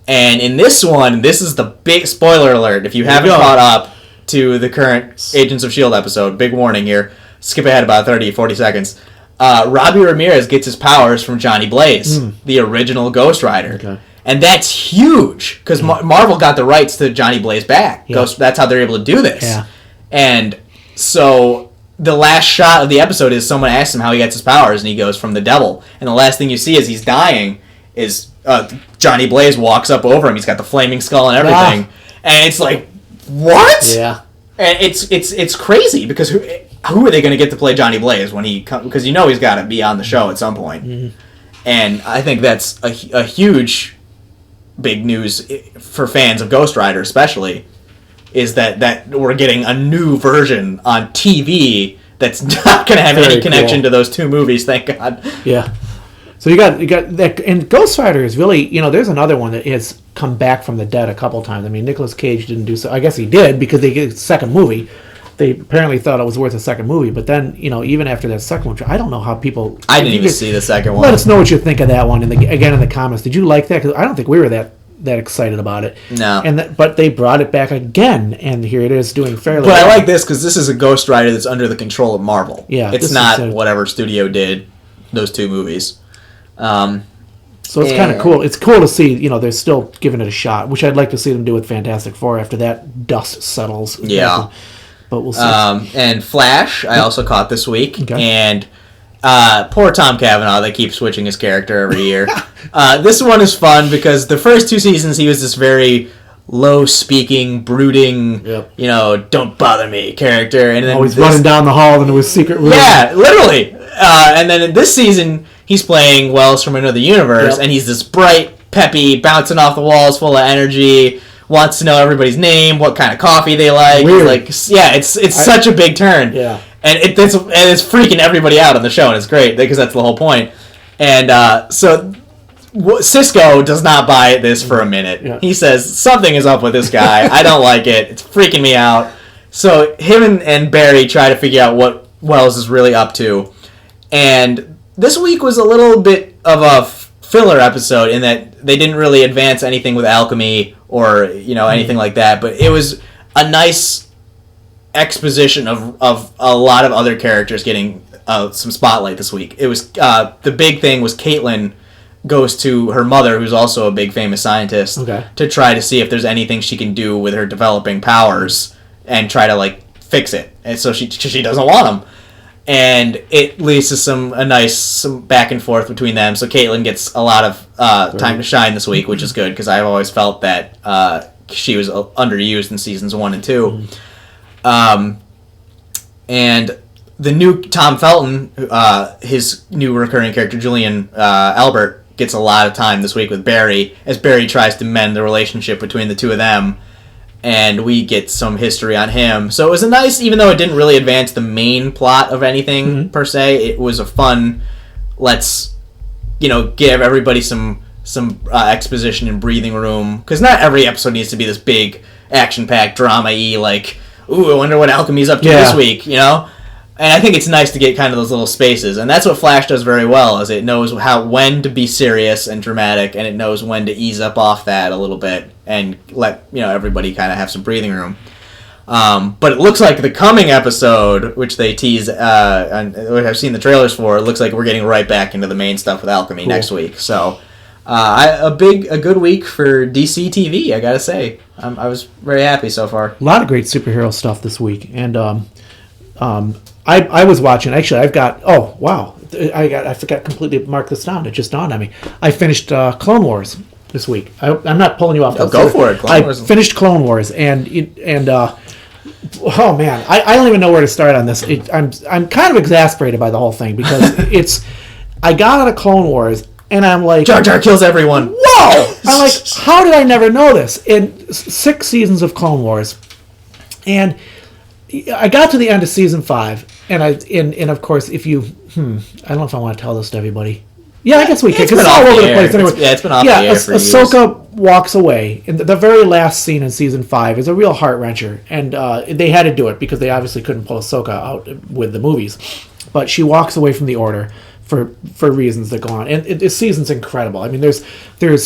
B: And in this one, this is the big spoiler alert. If you haven't caught up to the current Agents of S.H.I.E.L.D. episode, big warning here. Skip ahead about 30, 40 seconds. Robbie Ramirez gets his powers from Johnny Blaze, the original Ghost Rider. Okay. And that's huge, because Marvel got the rights to Johnny Blaze back. Yeah. That's how they're able to do this. Yeah. And so the last shot of the episode is someone asks him how he gets his powers, and he goes, from the devil. And the last thing you see as he's dying is Johnny Blaze walks up over him. He's got the flaming skull and everything. And it's like, what? Yeah. And it's crazy, because who are they going to get to play Johnny Blaze when he comes? Because he's got to be on the show at some point. Mm-hmm. And I think that's a huge, big news for fans of Ghost Rider, especially, is that we're getting a new version on TV that's not going to have any connection to those two movies. Thank God. Yeah.
A: So you got that, and Ghost Rider is really, there's another one that has come back from the dead a couple times. I mean, Nicolas Cage didn't do so. I guess he did, because they get a second movie. They apparently thought it was worth a second movie, but then, even after that second one, I don't know how people...
B: I didn't even see the second one.
A: Let us know what you think of that one, again in the comments. Did you like that? Because I don't think we were that excited about it.
B: No.
A: But they brought it back again, and here it is doing fairly
B: well.
A: But
B: I like this, because this is a Ghost Rider that's under the control of Marvel. Yeah. It's not whatever studio did those two movies.
A: So it's kind of cool. It's cool to see, they're still giving it a shot, which I'd like to see them do with Fantastic Four after that dust settles.
B: Yeah.
A: But we'll see.
B: And Flash, I also caught this week. Okay. And poor Tom Cavanaugh, they keep switching his character every year. This one is fun because the first two seasons he was this very low-speaking, brooding, don't bother me character. And then
A: always running down the hall into his secret room.
B: Yeah, literally. And then in this season, he's playing Wells from Another Universe, and he's this bright, peppy, bouncing off the walls, full of energy, wants to know everybody's name, what kind of coffee they like.
A: Weird.
B: It's such a big turn.
A: Yeah.
B: And it's freaking everybody out on the show, and it's great, because that's the whole point. And so Cisco does not buy this for a minute. Yeah. He says, something is up with this guy. I don't like it. It's freaking me out. So him and Barry try to figure out what Wells is really up to. And this week was a little bit of a filler episode in that they didn't really advance anything with alchemy or anything like that. But it was a nice exposition of a lot of other characters getting some spotlight this week. It was the big thing was Caitlin goes to her mother, who's also a big famous scientist, to try to see if there's anything she can do with her developing powers and try to fix it. And so she doesn't want them. And it leads to some back and forth between them. So Caitlin gets a lot of time to shine this week, which is good, because I've always felt that she was underused in seasons 1 and 2. And the new Tom Felton, his new recurring character, Julian Albert, gets a lot of time this week with Barry, as Barry tries to mend the relationship between the two of them. And we get some history on him. So it was a nice, even though it didn't really advance the main plot of anything, per se, it was a fun, let's, give everybody some exposition and breathing room. Because not every episode needs to be this big, action-packed, drama-y, ooh, I wonder what Alchemy's up to this week, And I think it's nice to get kind of those little spaces. And that's what Flash does very well, is it knows when to be serious and dramatic, and it knows when to ease up off that a little bit and let everybody kind of have some breathing room. But it looks like the coming episode, which they tease, and I've seen the trailers for, it looks like we're getting right back into the main stuff with Alchemy next week. So a good week for DC TV, I gotta say. I was very happy so far.
A: A lot of great superhero stuff this week, and I was watching. Actually, I've got. Oh wow! I forgot completely to mark this down. It just dawned on me. I finished Clone Wars this week. I'm not pulling you off.
B: Go for it.
A: I finished Clone Wars, and oh man, I don't even know where to start on this. I'm kind of exasperated by the whole thing, because I got out of Clone Wars, and I'm like,
B: Jar Jar kills everyone.
A: Whoa! I'm like, how did I never know this? In 6 seasons of Clone Wars, and I got to the end of season 5, And of course, if you, I don't know if I want to tell this to everybody. Yeah, I guess we can, because
B: It's
A: it's
B: been
A: all
B: off
A: over
B: the
A: the
B: air.
A: place anyway.
B: It's been off the air for years.
A: Ahsoka walks away. And the very last scene in season 5 is a real heart-wrencher. And they had to do it because they obviously couldn't pull Ahsoka out with the movies. But she walks away from the Order for reasons that go on. And this season's incredible. I mean, there's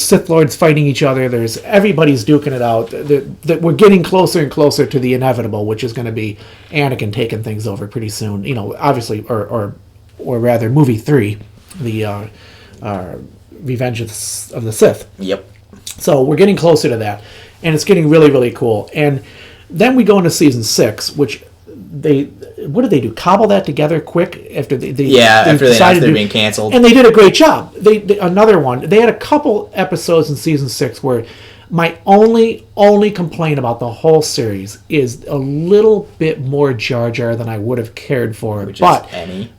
A: Sith Lords fighting each other. There's everybody's duking it out. That we're getting closer and closer to the inevitable, which is going to be Anakin taking things over pretty soon. You know, obviously, or rather, movie 3, the Revenge of the Sith.
B: Yep.
A: So we're getting closer to that, and it's getting really, really cool. And then we go into season 6, which what did they do? Cobble that together quick after they
B: after they announced they're
A: to
B: being canceled,
A: and they did a great job. They another one. They had a couple episodes in season 6 where my only complaint about the whole series is a little bit more Jar Jar than I would have cared for. But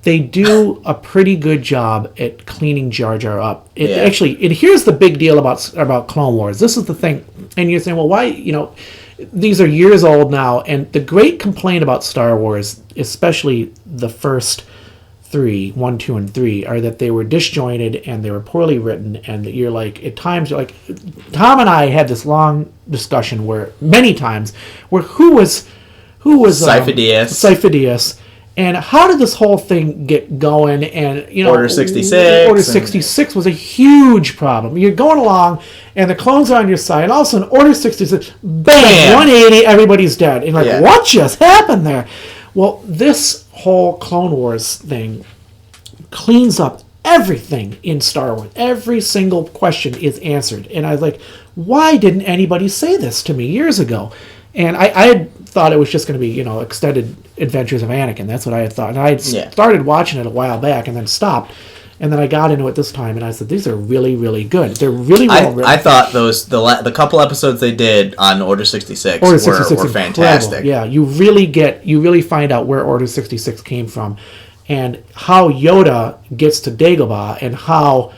A: they do a pretty good job at cleaning Jar Jar up. Actually, here's the big deal about Clone Wars. This is the thing, and you're saying, well, why? You know, these are years old now, and the great complaint about Star Wars, especially the first 3, 1, 2, and 3, are that they were disjointed and they were poorly written, and that you're like, at times, you're like, Tom and I had this long discussion many times, who was Sifo-Dyas, and how did this whole thing get going? And you know,
B: Order 66.
A: Order 66 was a huge problem. You're going along, and the clones are on your side, and all of a sudden, Order 66, bam! 180, everybody's dead. And you're like, what just happened there? Well, this whole Clone Wars thing cleans up everything in Star Wars. Every single question is answered. And I was like, why didn't anybody say this to me years ago? And I had thought it was just going to be, you know, extended adventures of Anakin. That's what I had thought. And I had started watching it a while back and then stopped. And then I got into it this time, and I said, these are really, really good. They're really well written.
B: I thought the couple episodes they did on Order 66 were fantastic.
A: Yeah, you really find out where Order 66 came from, and how Yoda gets to Dagobah, and how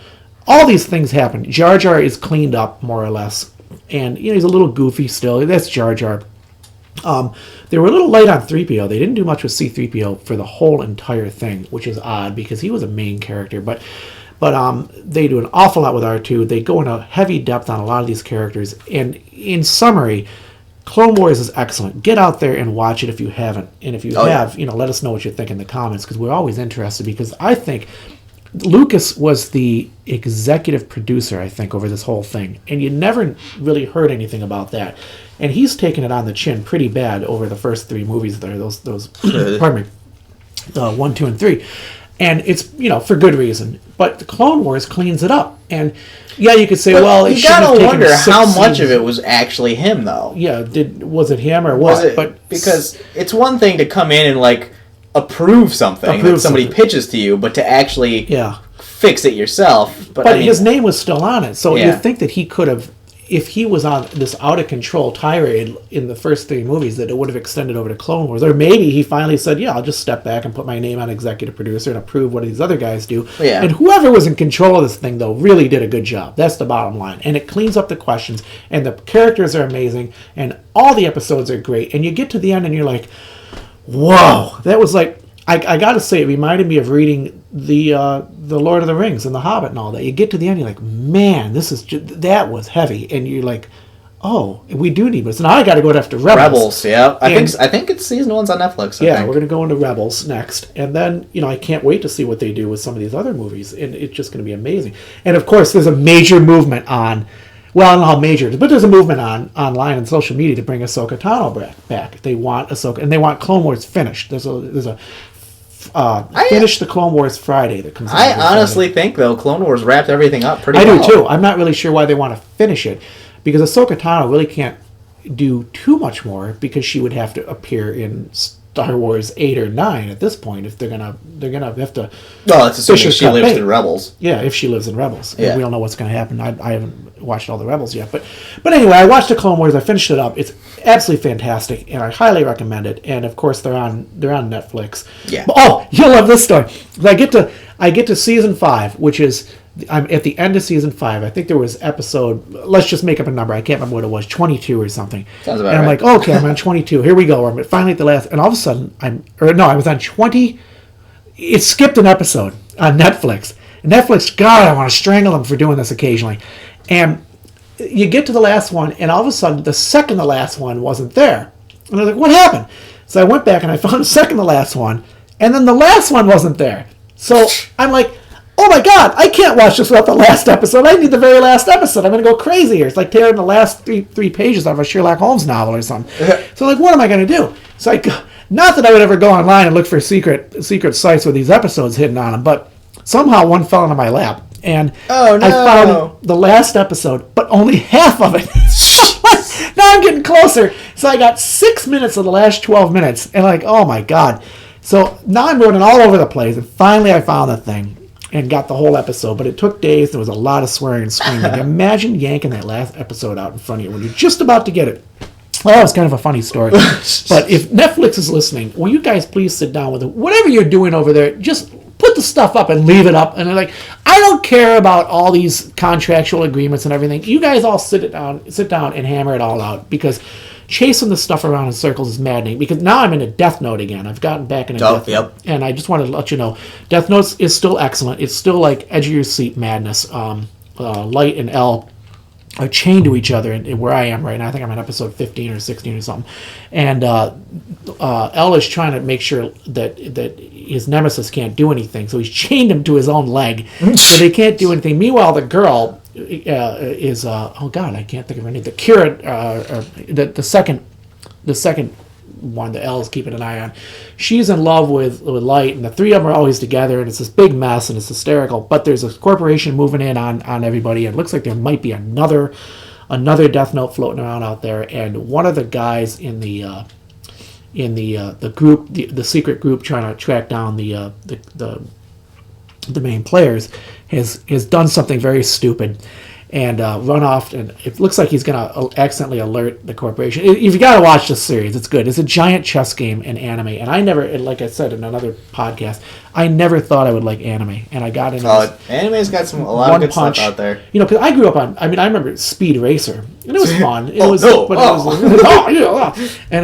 A: all these things happen. Jar Jar is cleaned up, more or less. And, you know, he's a little goofy still. That's Jar Jar. They were a little light on 3PO. They didn't do much with C-3PO for the whole entire thing, which is odd because he was a main character. But they do an awful lot with R2. They go into heavy depth on a lot of these characters. And in summary, Clone Wars is excellent. Get out there and watch it if you haven't. And if you have, you know, let us know what you think in the comments, because we're always interested, because I think Lucas was the executive producer, I think, over this whole thing. And you never really heard anything about that. And he's taken it on the chin pretty bad over the first 3 movies there. Those pardon me, 1, 2, and 3. And it's, you know, for good reason. But the Clone Wars cleans it up. And yeah, you could say, well,
B: you gotta wonder how much of it was actually him, though.
A: Yeah, was it him or what?
B: Because it's one thing to come in and like approve something that somebody pitches to you, but to actually fix it yourself.
A: But I mean, his name was still on it, so you think that he could have, if he was on this out of control tirade in the first 3 movies, that it would have extended over to Clone Wars. Or maybe he finally said, I'll just step back and put my name on executive producer and approve what these other guys do.
B: Yeah.
A: And whoever was in control of this thing, though, really did a good job. That's the bottom line. And it cleans up the questions, and the characters are amazing, and all the episodes are great. And you get to the end and you're like, whoa, that was like, I got to say, it reminded me of reading the Lord of the Rings and the Hobbit and all that. You get to the end, you're like, man, that was heavy, and you're like, oh, we do need this. Now I got to go after Rebels.
B: I think it's season 1's on Netflix.
A: We're going to go into Rebels next, and then I can't wait to see what they do with some of these other movies, and it's just going to be amazing. And of course, there's a major movement on. Well, I don't know how major it is, but there's a movement online and social media to bring Ahsoka Tano back. They want Ahsoka, and they want Clone Wars finished. There's a finish the Clone Wars Friday that comes out.
B: I honestly think, though, Clone Wars wrapped everything up pretty
A: well.
B: I
A: do, too. I'm not really sure why they want to finish it, because Ahsoka Tano really can't do too much more, because she would have to appear in Star Wars 8 or 9 at this point if they're gonna have to.
B: Well, it's assuming she lives in Rebels.
A: Yeah, if she lives in Rebels. Yeah. We don't know what's going to happen. I haven't watched all the Rebels yet, but anyway, I watched the Clone Wars. I finished it up. It's absolutely fantastic, and I highly recommend it. And of course, they're on Netflix.
B: Yeah.
A: But, you'll love this story. I get to season 5, which is I'm at the end of season 5. I think there was episode, let's just make up a number. I can't remember what it was, 22 or something.
B: Sounds about
A: and I'm
B: right.
A: like, okay, I'm on 22. Here we go. I'm finally at the last, and all of a sudden, I was on 20. It skipped an episode on Netflix. And Netflix, God, I want to strangle them for doing this occasionally. And you get to the last one, and all of a sudden, the second to last one wasn't there. And I was like, what happened? So I went back and I found the second to last one, and then the last one wasn't there. So I'm like, oh my God, I can't watch this without the last episode. I need the very last episode. I'm going to go crazy here. It's like tearing the last three pages out of a Sherlock Holmes novel or something. So like, what am I going to do? So not that I would ever go online and look for secret sites with these episodes hidden on them, but somehow one fell into my lap. And I found the last episode, but only half of it. Now I'm getting closer. So I got 6 minutes of the last 12 minutes. And like, oh my God. So now I'm running all over the place. And finally I found the thing and got the whole episode. But it took days. There was a lot of swearing and screaming. Imagine yanking that last episode out in front of you when you're just about to get it. Well, that was kind of a funny story. But if Netflix is listening, will you guys please sit down with it? Whatever you're doing over there, just put the stuff up and leave it up. And they're like, I don't care about all these contractual agreements and everything. You guys all sit down and hammer it all out, because chasing the stuff around in circles is maddening. Because now I'm into Death Note again. I've gotten back into Death Note. And I just wanted to let you know, Death Note is still excellent. It's still like edge of your seat madness. Light and L are chained to each other, and where I am right now, I think I'm on episode 15 or 16 or something. And L is trying to make sure that his nemesis can't do anything, so he's chained him to his own leg, so they can't do anything. Meanwhile, the girl is oh God, I can't think of her name. The Kira, the second one that L is keeping an eye on. She's in love with Light, and the three of them are always together, and it's this big mess, and it's hysterical. But there's a corporation moving in on everybody, and it looks like there might be another Death Note floating around out there. And one of the guys in the group, the secret group trying to track down the main players, has done something very stupid and run off, and it looks like he's going to accidentally alert the corporation. You've got to watch this series. It's good. It's a giant chess game in anime, and I never, like I said in another podcast, I never thought I would like anime, and I got into
B: anime's got a lot of good stuff out there.
A: You know, because I grew up on, I remember Speed Racer, and it was fun. And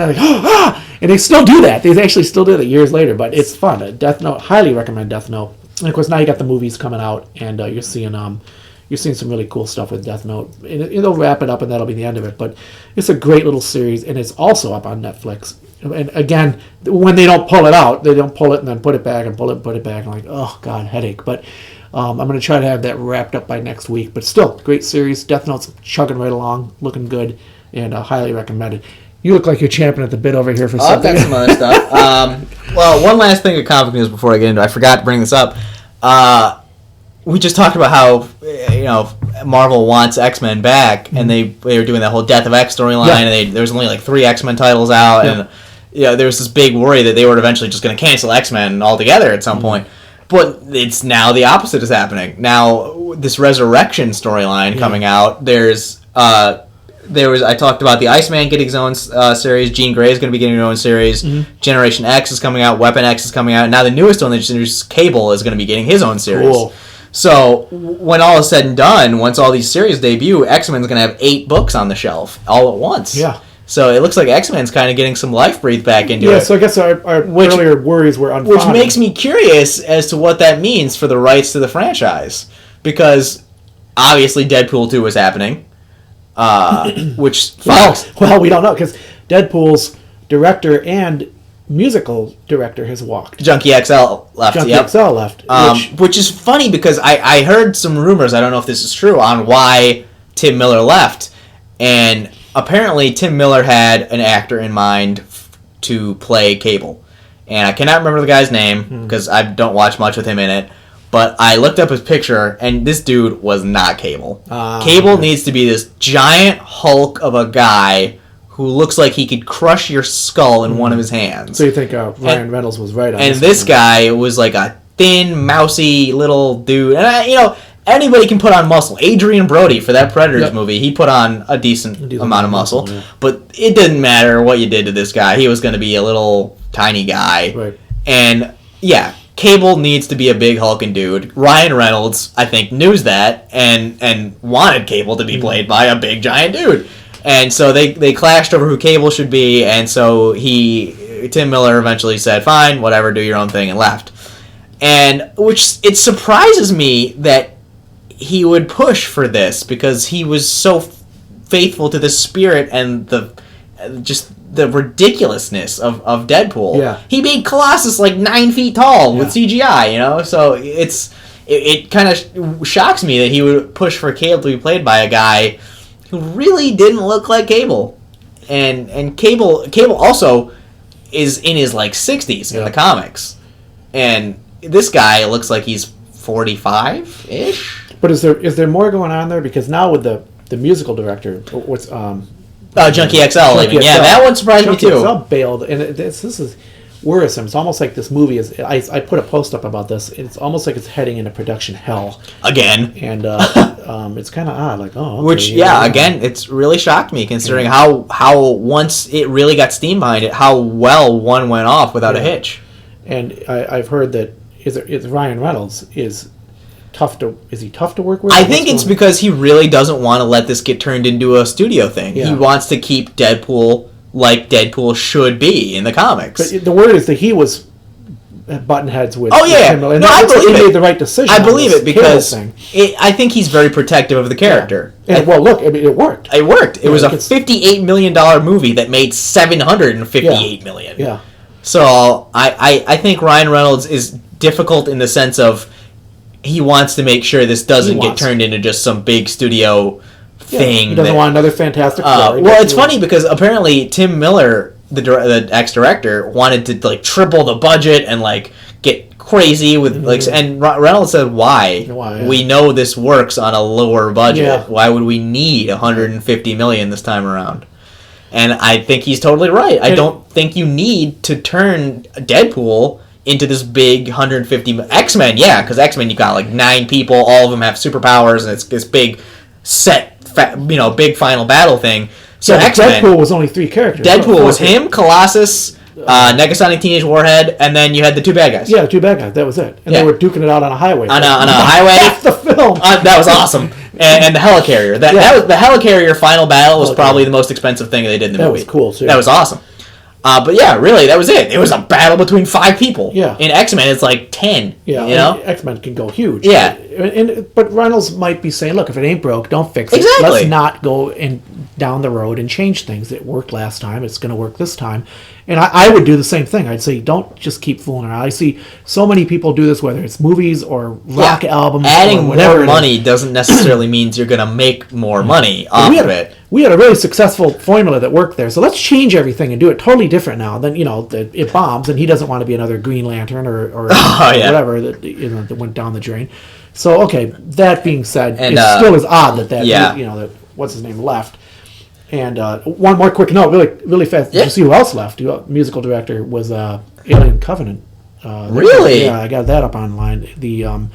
A: I'm like, and they still do that. They actually still do that years later, but it's fun. Death Note, highly recommend Death Note. And of course, now you got the movies coming out, and you're seeing some really cool stuff with Death Note. And it'll wrap it up, and that'll be the end of it. But it's a great little series, and it's also up on Netflix. And again, when they don't pull it out, they don't pull it and then put it back and pull it and put it back. I'm like, oh, God, headache. But I'm going to try to have that wrapped up by next week. But still, great series. Death Note's chugging right along, looking good, and highly recommended. You look like you're champing at the bit over here for something.
B: I've got some other stuff. Well, one last thing of comic news before I get into it. I forgot to bring this up. We just talked about how Marvel wants X-Men back, and they were doing that whole Death of X storyline, and there was only like 3 X-Men titles out, and there was this big worry that they were eventually just going to cancel X-Men altogether at some point. But it's now the opposite is happening. Now this Resurrection storyline coming out. I talked about the Iceman getting his own series. Jean Grey is going to be getting her own series. Generation X is coming out. Weapon X is coming out. And now the newest one they just introduced, Cable, is going to be getting his own series. Cool. So when all is said and done, once all these series debut, X-Men's going to have 8 books on the shelf all at once. Yeah. So it looks like X-Men's kind of getting some life breathed back into it.
A: Yeah, so I guess our earlier worries were unfounded.
B: Which makes me curious as to what that means for the rights to the franchise. Because obviously Deadpool 2 is happening. Which Fox...
A: Well, we don't know, because Deadpool's director and musical director has walked.
B: Junkie XL left.
A: XL left.
B: Which is funny, because I heard some rumors, I don't know if this is true, on why Tim Miller left. And apparently Tim Miller had an actor in mind to play Cable. And I cannot remember the guy's name, because I don't watch much with him in it. But I looked up his picture, and this dude was not Cable. Cable needs to be this giant hulk of a guy who looks like he could crush your skull in one of his hands.
A: So you think Ryan Reynolds was right on
B: this. And this guy was like a thin, mousy little dude. And, anybody can put on muscle. Adrian Brody, for that Predators movie, he put on a decent amount of muscle. Yeah. But it didn't matter what you did to this guy. He was going to be a little tiny guy. Right. And, yeah, Cable needs to be a big hulking dude. Ryan Reynolds, I think, knew that and wanted Cable to be played by a big giant dude. And so they clashed over who Cable should be, and so Tim Miller eventually said, fine, whatever, do your own thing, and left. And which it surprises me that he would push for this, because he was so faithful to the spirit and the ridiculousness of Deadpool.
A: Yeah.
B: He made Colossus like 9 feet tall with CGI, so it kind of shocks me that he would push for Cable to be played by a guy who really didn't look like Cable. And Cable also is in his like 60s in the comics. And this guy looks like he's 45-ish.
A: But is there more going on there? Because now with the musical director, what's
B: Junkie XL, even. Yeah, that one surprised me too.
A: XL bailed, and this is worrisome. It's almost like this movie is. I put a post up about this. It's almost like it's heading into production hell
B: again,
A: and it's kind of odd. Like, oh, okay,
B: which again, it's really shocked me considering how once it really got steam behind it, how well one went off without a hitch.
A: And I've heard that is Ryan Reynolds is he tough to work with?
B: I think it's because he really doesn't want to let this get turned into a studio thing. Yeah. He wants to keep Deadpool like Deadpool should be in the comics.
A: But the word is that he was button heads with.
B: Oh yeah,
A: and
B: no, I believe
A: he
B: it.
A: Made the right decision.
B: I believe it because I think he's very protective of the character.
A: Yeah. And, well, look, I mean, it worked.
B: It worked. It was a $58 million movie that made $758 million.
A: Yeah.
B: So I think Ryan Reynolds is difficult in the sense of he wants to make sure this doesn't get turned into just some big studio thing.
A: He doesn't want another Fantastic Four.
B: Well, it's funny because apparently Tim Miller, the ex-director, wanted to like triple the budget and like get crazy with and Reynolds said, "Why? We know this works on a lower budget. Yeah. Why would we need $150 million this time around?" And I think he's totally right. I don't think you need to turn Deadpool into this big 150 X-Men, because X-Men you got like 9 people, all of them have superpowers, and it's this big set, big final battle thing. So X-Men,
A: Deadpool was only 3 characters.
B: Deadpool was him, Colossus, Negasonic Teenage Warhead, and then you had the 2 bad guys.
A: Yeah, the 2 bad guys. That was it. And they were duking it out on a highway.
B: On a highway.
A: That's the film.
B: That was awesome. And the Helicarrier. That was the Helicarrier final battle was probably the most expensive thing they did in the movie.
A: That was cool too.
B: That was awesome. But yeah, really, that was it. It was a battle between 5 people.
A: Yeah.
B: In X-Men, it's like 10.
A: Yeah. X-Men can go huge.
B: Yeah.
A: But Reynolds might be saying, look, if it ain't broke, don't fix it.
B: Exactly.
A: Let's not go down the road and change things. It worked last time. It's going to work this time. And I would do the same thing. I'd say, don't just keep fooling around. I see so many people do this, whether it's movies or rock albums.
B: Adding more money doesn't necessarily means you're going to make more money off of it.
A: We had a really successful formula that worked there. So let's change everything and do it totally different now. Then, it bombs, and he doesn't want to be another Green Lantern or whatever that went down the drain. So, okay, that being said, it still is odd that what's his name left. And one more quick note, really fast. Did you see who else left? Musical director was Alien Covenant.
B: Really?
A: Yeah, I got that up online. The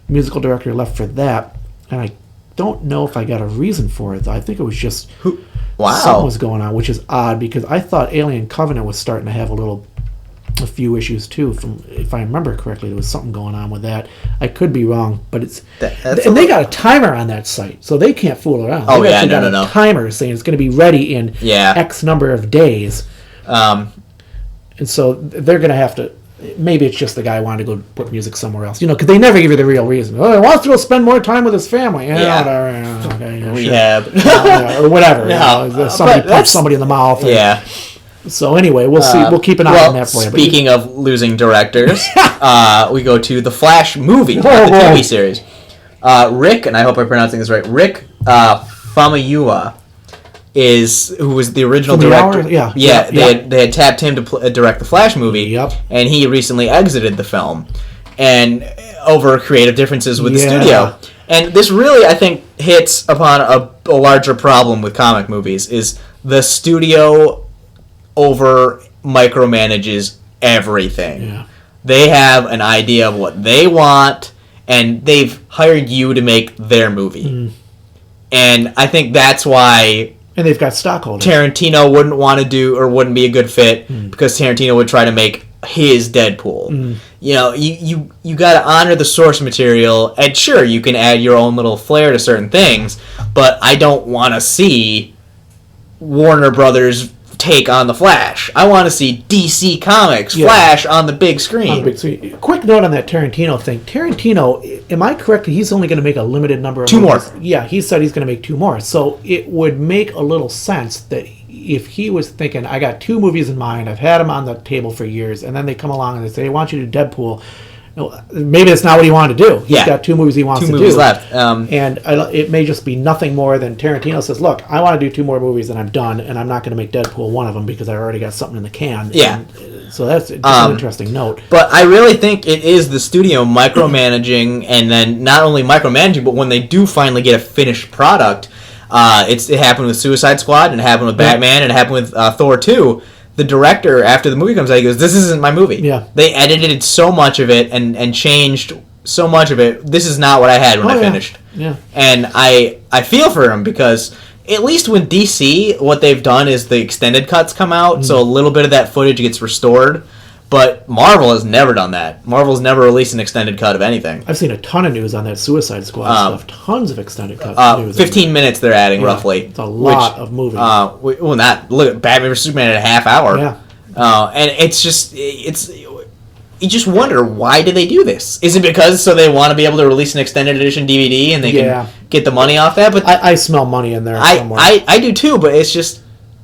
A: musical director left for that, and I don't know if I got a reason for it. I think it was just something was going on, which is odd because I thought Alien Covenant was starting to have a few issues too. If I remember correctly, there was something going on with that. I could be wrong, but they got a timer on that site, so they can't fool around.
B: Oh
A: they
B: got
A: a timer saying it's going to be ready in X number of days. And so they're going to have to. Maybe it's just the guy wanted to go put music somewhere else, because they never give you the real reason. Oh, he wants to go spend more time with his family.
B: Rehab.
A: Or whatever. Somebody punched somebody in the mouth. So anyway, we'll see. We'll keep an eye on that for you.
B: Speaking of losing directors, we go to the Flash movie, the TV series. Rick, and I hope I'm pronouncing this right, Rick Famuyiwa who was the original director. They had tapped him to direct the Flash movie, and he recently exited the film, and over creative differences with the studio. And this really, I think, hits upon a larger problem with comic movies, is the studio over micromanages everything. Yeah. They have an idea of what they want, and they've hired you to make their movie. And I think that's why...
A: And they've got stockholders.
B: Tarantino wouldn't want to do, or wouldn't be a good fit, because Tarantino would try to make his Deadpool. You know, you got to honor the source material, and sure, you can add your own little flair to certain things, but I don't want to see Warner Brothers take on the Flash. I want to see DC Comics Flash on the big screen.
A: On the big screen. Quick note on that Tarantino thing. Tarantino, am I correct? He's only going to make a limited number of
B: 2
A: movies?
B: more.
A: Yeah, he said he's going to make 2 more. So it would make a little sense that if he was thinking, I got 2 movies in mind, I've had them on the table for years, and then they come along and they say, I want you to do Deadpool. Maybe that's not what he wanted to do. He's got 2 movies he wants to do.
B: 2 movies left.
A: And it may just be nothing more than Tarantino says, look, I want to do 2 more movies and I'm done, and I'm not going to make Deadpool one of them because I already got something in the can.
B: Yeah.
A: And so that's just an interesting note.
B: But I really think it is the studio micromanaging, and then not only micromanaging, but when they do finally get a finished product, it happened with Suicide Squad, and it happened with Batman, and it happened with Thor 2. The director, after the movie comes out, he goes, this isn't my movie.
A: Yeah.
B: They edited so much of it and changed so much of it. This is not what I had when I finished.
A: Yeah.
B: And I feel for him, because at least with DC, what they've done is the extended cuts come out, so a little bit of that footage gets restored. But Marvel has never done that. Marvel's never released an extended cut of anything.
A: I've seen a ton of news on that Suicide Squad stuff. Tons of extended cut news.
B: 15 minutes they're adding, roughly.
A: It's a lot of movie.
B: Well, not look at Batman vs Superman at a half hour.
A: Yeah.
B: And it's you just wonder, why do they do this? Is it because so they want to be able to release an extended edition DVD and they can get the money off that? But
A: I smell money in there somewhere.
B: I do too, but it's just,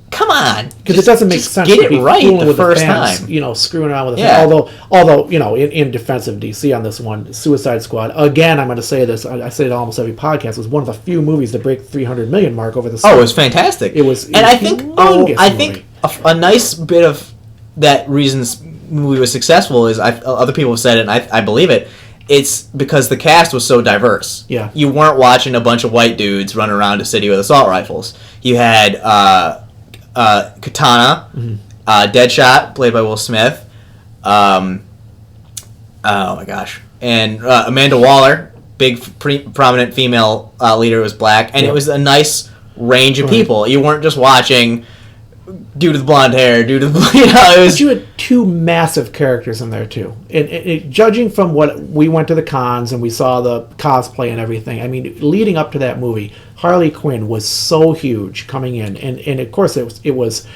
B: come on,
A: because it doesn't make sense
B: get
A: to be
B: it right
A: fooling
B: the
A: with
B: first
A: the fans,
B: time.
A: Screwing around with the fans. Although in defense of DC on this one, Suicide Squad, again, I'm going to say this, I say it almost every podcast, was one of the few movies to break 300 million mark over the summer.
B: Oh, it was fantastic.
A: It was,
B: and I think a nice bit of that reason this movie was successful is, other people have said it, and I believe it. It's because the cast was so diverse.
A: Yeah,
B: you weren't watching a bunch of white dudes running around a city with assault rifles. You had Katana, Deadshot, played by Will Smith. Oh my gosh, and Amanda Waller, big prominent female leader, was black, and it was a nice range of people. You weren't just watching dude with blonde hair, dude with it was.
A: But you had 2 massive characters in there too, and judging from what we went to the cons and we saw the cosplay and everything. I mean, leading up to that movie, Harley Quinn was so huge coming in, and of course it was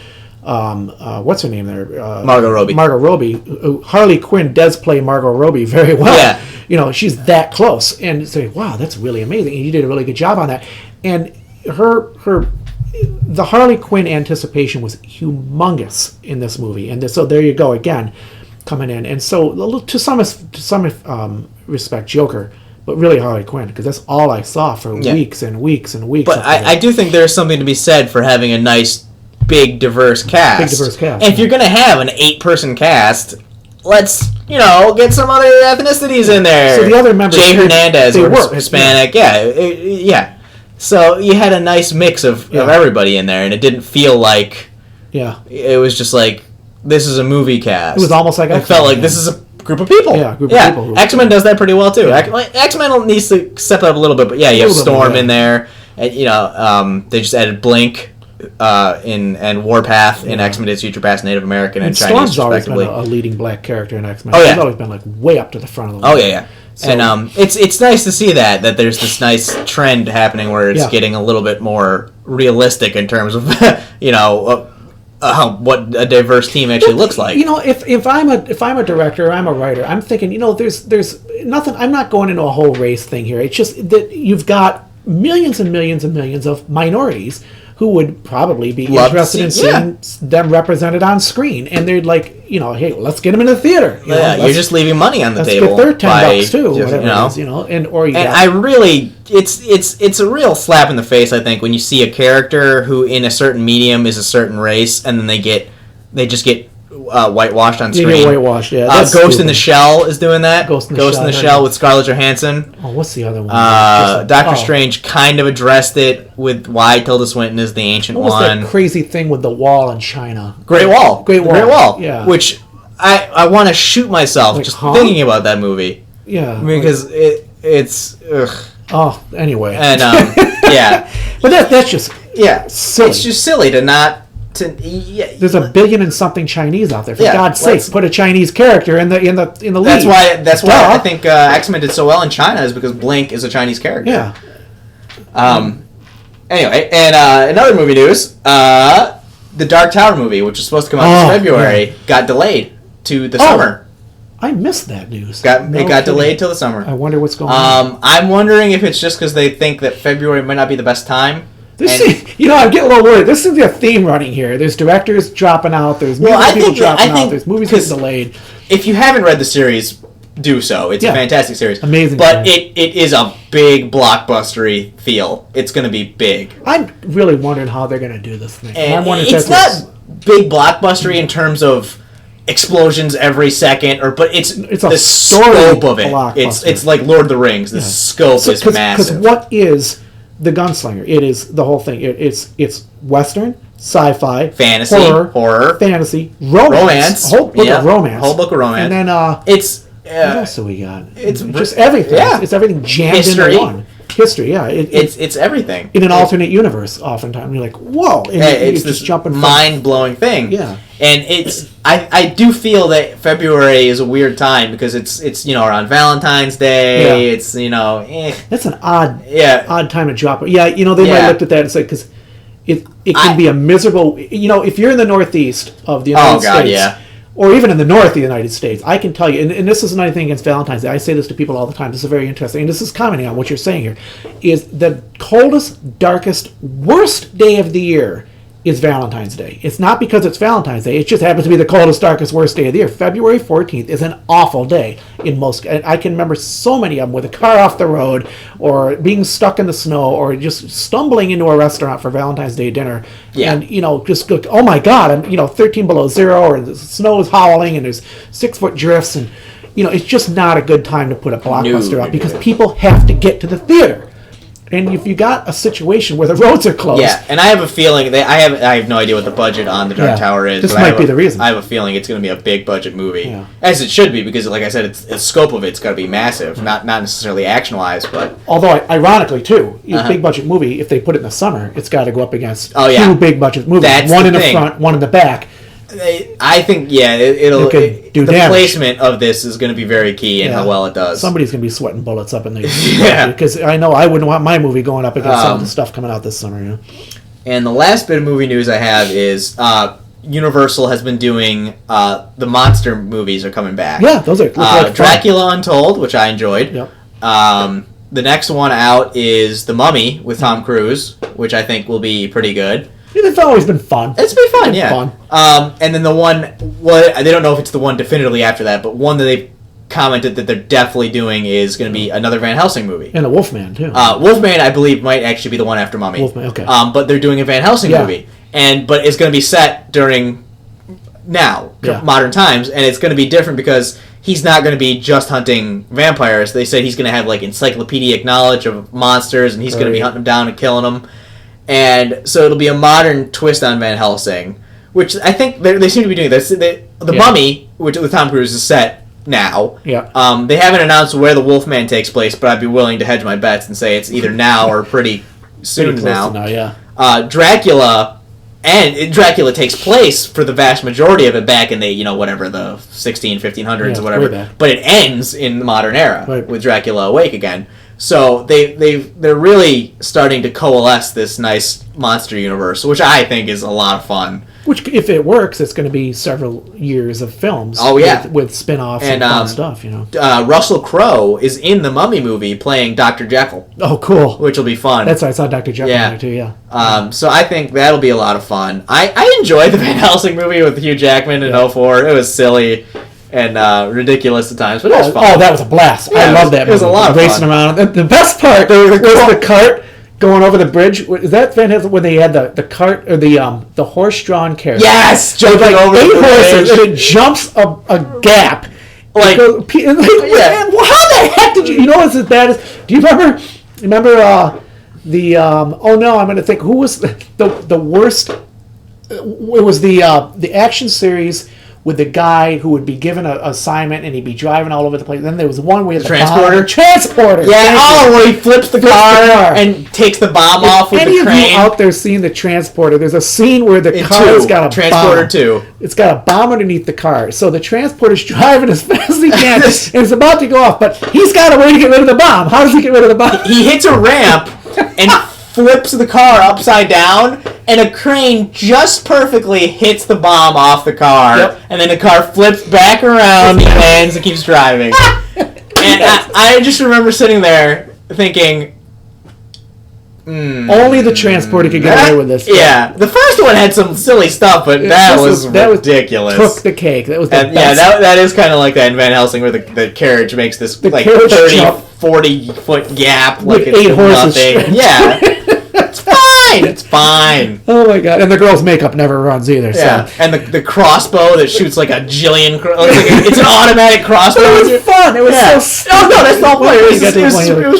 A: what's her name there?
B: Margot Robbie.
A: Margot Robbie. Harley Quinn does play Margot Robbie very well.
B: Yeah.
A: She's that close, and say, wow, that's really amazing. And you did a really good job on that, and the Harley Quinn anticipation was humongous in this movie, and so there you go again, coming in, and so to some respect, Joker, but really Harley Quinn, because that's all I saw for weeks and weeks and weeks.
B: But I do think there's something to be said for having a nice, big, diverse cast. And if you're going to have an 8-person cast, let's get some other ethnicities in there.
A: So the other members,
B: Jay Hernandez,
A: they
B: or Hispanic, yeah. So you had a nice mix of everybody in there, and it didn't feel like it was just like, this is a movie cast.
A: It was almost like
B: it felt like this is a group of people.
A: Yeah, group of people.
B: X-Men does that pretty well too. X-Men needs to step up a little bit, but you have Storm in there, and they just added Blink and Warpath in X-Men Days of Future Past, Native American, and Chinese,
A: Storm's always been
B: respectively.
A: a leading black character in X-Men.
B: Oh yeah,
A: he's always been like way up to the front of the
B: line.
A: line.
B: Oh yeah. So, and it's nice to see that there's this nice trend happening where it's getting a little bit more realistic in terms of what a diverse team actually looks like.
A: If I'm a director, I'm a writer, I'm thinking, there's nothing. I'm not going into a whole race thing here. It's just that you've got millions and millions and millions of minorities who would probably be interested in seeing them represented on screen, and they're like, hey, let's get them in the theater.
B: You're just leaving money on the table.
A: Let's get their $10 too, whatever it is,
B: I really, it's a real slap in the face, I think, when you see a character who in a certain medium is a certain race, and then they just get whitewashed on screen.
A: They get whitewashed,
B: Ghost stupid. In the Shell is doing that. Ghost in the Shell with Scarlett Johansson.
A: Oh, what's the other one?
B: Doctor Strange kind of addressed it with why Tilda Swinton is the Ancient One.
A: What was that crazy thing with the wall in China?
B: Great Wall.
A: Yeah.
B: Which I want to shoot myself thinking about that movie.
A: Yeah.
B: Because it's... Ugh.
A: Oh, anyway.
B: And, yeah.
A: But that's just...
B: Yeah.
A: Silly.
B: It's just silly to not
A: There's a billion and something Chinese out there. For God's sake, put a Chinese character in the lead.
B: That's why I think X-Men did so well in China, is because Blink is a Chinese character.
A: Yeah.
B: Anyway, and another movie news, the Dark Tower movie, which was supposed to come out this February, got delayed to the summer.
A: I missed that news.
B: It got delayed till the summer.
A: I wonder what's going on.
B: I'm wondering if it's just because they think that February might not be the best time.
A: I'm getting a little worried. There seems to be a theme running here. There's directors dropping out. There's people dropping out. There's movies getting delayed.
B: If you haven't read the series, do so. It's a fantastic series.
A: Amazing.
B: But it is a big blockbustery feel. It's going to be big.
A: I'm really wondering how they're going to do this thing.
B: And it's not big blockbustery in terms of explosions every second, but it's the scope of it. It's like Lord of the Rings. The scope is massive.
A: Because what is the Gunslinger? It is the whole thing. It's Western, sci-fi,
B: fantasy, horror,
A: fantasy, romance. A whole book of romance.
B: Whole book of romance.
A: And then
B: it's
A: what else do we got? It's just everything. Yeah. It's everything jammed into one. History, yeah.
B: It's everything.
A: In an alternate universe, oftentimes. You're like, whoa. And
B: it's this mind-blowing thing.
A: Yeah.
B: And I do feel that February is a weird time because it's around Valentine's Day. Yeah. It's,
A: That's an odd time to drop it. Yeah, they might look at that and say, because it can be a miserable, if you're in the Northeast of the United States. Or even in the north of the United States, I can tell you, and this is not anything against Valentine's Day. I say this to people all the time. This is very interesting, and this is commenting on what you're saying here. Is the coldest, darkest, worst day of the year is Valentine's Day. It's not because it's Valentine's Day. It just happens to be the coldest, darkest, worst day of the year. February 14th is an awful day in most. I can remember so many of them with a car off the road, or being stuck in the snow, or just stumbling into a restaurant for Valentine's Day dinner. Yeah. And just go, oh my God, I'm 13 below zero, or the snow is howling, and there's 6-foot drifts, and it's just not a good time to put a blockbuster out because people have to get to the theater. And if you got a situation where the roads are closed,
B: and I have a feeling I have no idea what the budget on the Dark Tower is.
A: This might be the reason.
B: I have a feeling it's going to be a big budget movie, as it should be, because, like I said, the scope of it's got to be massive, not necessarily action wise, but
A: although ironically too, a big budget movie, if they put it in the summer, it's got to go up against two big budget movies, one in the front, one in the back.
B: I think the placement of this is going to be very key in how well it does.
A: Somebody's going to be sweating bullets up in the because I know I wouldn't want my movie going up against some of the stuff coming out this summer.
B: And the last bit of movie news I have is Universal has been doing the monster movies are coming back.
A: Yeah, those are
B: Dracula Untold, which I enjoyed.
A: Yep.
B: The next one out is The Mummy with Tom Cruise, which I think will be pretty good.
A: It's always been fun.
B: It's been fun, and then the one, they don't know if it's the one definitively after that, but one that they've commented that they're definitely doing is going to be another Van Helsing movie.
A: And a Wolfman, too.
B: Wolfman, I believe, might actually be the one after Mummy.
A: Wolfman, okay.
B: But they're doing a Van Helsing movie. But it's going to be set during modern times, and it's going to be different because he's not going to be just hunting vampires. They said he's going to have, encyclopedic knowledge of monsters, and he's going to be hunting them down and killing them. And so it'll be a modern twist on Van Helsing, which I think they seem to be doing this. The Mummy, which with Tom Cruise, is set now.
A: Yeah.
B: They haven't announced where the Wolfman takes place, but I'd be willing to hedge my bets and say it's either now or pretty soon now. Dracula takes place for the vast majority of it back in the, the 1500s or whatever. But it ends in the modern era with Dracula awake again. So they're really starting to coalesce this nice monster universe, which I think is a lot of fun.
A: Which, if it works, it's going to be several years of films.
B: Oh yeah,
A: with spin-offs and fun stuff.
B: Russell Crowe is in the Mummy movie playing Dr. Jekyll.
A: Oh, cool!
B: Which will be fun.
A: That's why I saw Dr. Jekyll in there too. Yeah.
B: So I think that'll be a lot of fun. I enjoyed the Van Helsing movie with Hugh Jackman in 2004. It was silly and ridiculous at times, but it was fun.
A: Oh, that was a blast! I love that movie.
B: It was a lot of fun.
A: Racing around. The best part was the cart going over the bridge. Is that Van Helsing when they had the cart or the horse-drawn carriage?
B: Yes, jumping over the
A: horses, and it jumps a gap. Man, how the heck did you? It's as bad as? Do you remember the? Oh no, I'm going to think. Who was the worst? It was the action series with the guy who would be given an assignment and he'd be driving all over the place. Then there was one where the
B: transporter.
A: Transporter.
B: Yeah. Where he flips the car and takes the bomb off with the crane.
A: Any of you out there seeing the transporter? There's a scene where the car's got a
B: transporter
A: bomb.
B: 2. It's
A: got a bomb underneath the car. So the transporter's driving as fast as he can, and it's about to go off. But he's got a way to get rid of the bomb. How does he get rid of the bomb?
B: He hits a ramp and flips the car upside down, and a crane just perfectly hits the bomb off the car, and then the car flips back around, and lands, and keeps driving. And I just remember sitting there thinking,
A: only the transporter could get away with this.
B: Yeah, the first one had some silly stuff, but that was ridiculous.
A: Took the cake. That was the best.
B: Yeah, that is kind of like that in Van Helsing, where the carriage makes this 30-40-foot gap, like it's
A: 8 horses.
B: Nothing. Yeah. It's fine. It's fine.
A: Oh my god! And the girl's makeup never runs either.
B: Yeah.
A: So.
B: And the crossbow that shoots like a jillion. It's an automatic crossbow.
A: But it was fun. It was so.
B: Oh no, that's not play. It was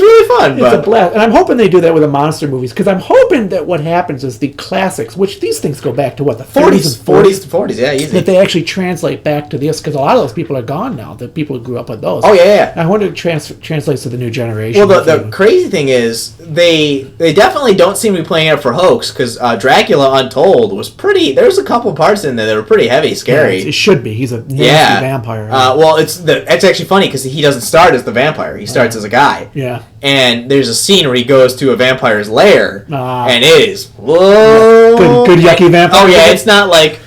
B: really fun.
A: It's a blast, and I'm hoping they do that with the monster movies because I'm hoping that what happens is the classics, which these things go back to what the 40s and
B: 40s. Yeah, easy.
A: That they actually translate back to this because a lot of those people are gone now. The people who grew up with those.
B: Oh yeah.
A: I wonder if it translates to the new generation.
B: Well, the crazy thing is they definitely don't seem to be playing it for hoax because Dracula Untold was pretty. There's a couple parts in there that were pretty heavy, scary.
A: Yeah, it should be. He's a nasty vampire.
B: Well, it's actually funny because he doesn't start as the vampire. He starts as a guy.
A: Yeah.
B: And there's a scene where he goes to a vampire's lair, and it is whoa,
A: good yucky vampire.
B: Oh yeah, it's not like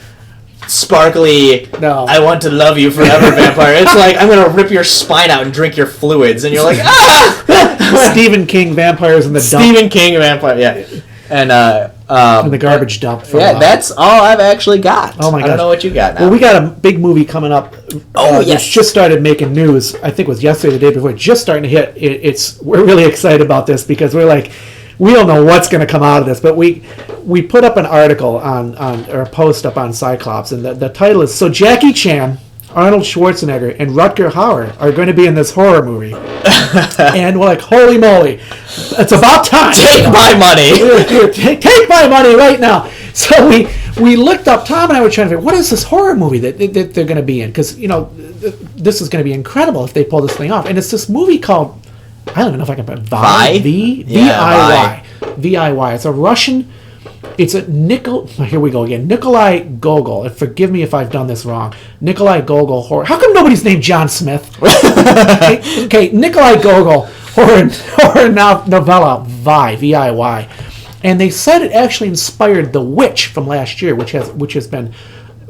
B: sparkly.
A: No.
B: I want to love you forever, vampire. It's like I'm gonna rip your spine out and drink your fluids, and you're like
A: Stephen King vampires in the dump.
B: Stephen King vampire, yeah. And
A: the garbage dump.
B: That's all I've actually got.
A: Oh my god!
B: I don't know what you got now.
A: Well, we got a big movie coming up.
B: Yes,
A: just started making news. I think it was yesterday, or the day before. Just starting to hit. We're really excited about this because we're like, we don't know what's going to come out of this, but we put up an article on or a post up on Sci-Clops, and the title is "So Jackie Chan, Arnold Schwarzenegger, and Rutger Hauer are going to be in this horror movie." And we're like, holy moly, it's about time.
B: Take my money.
A: Take my money right now. So we looked up, Tom and I were trying to figure, what is this horror movie that they're going to be in? Because, this is going to be incredible if they pull this thing off. And it's this movie called, I don't even know if I can put VIY. VIY. It's a Russian... It's a here we go again. Nikolai Gogol. And forgive me if I've done this wrong. Nikolai Gogol horror. How come nobody's named John Smith? Okay, Nikolai Gogol horror novella VIY. And they said it actually inspired The Witch from last year, which has been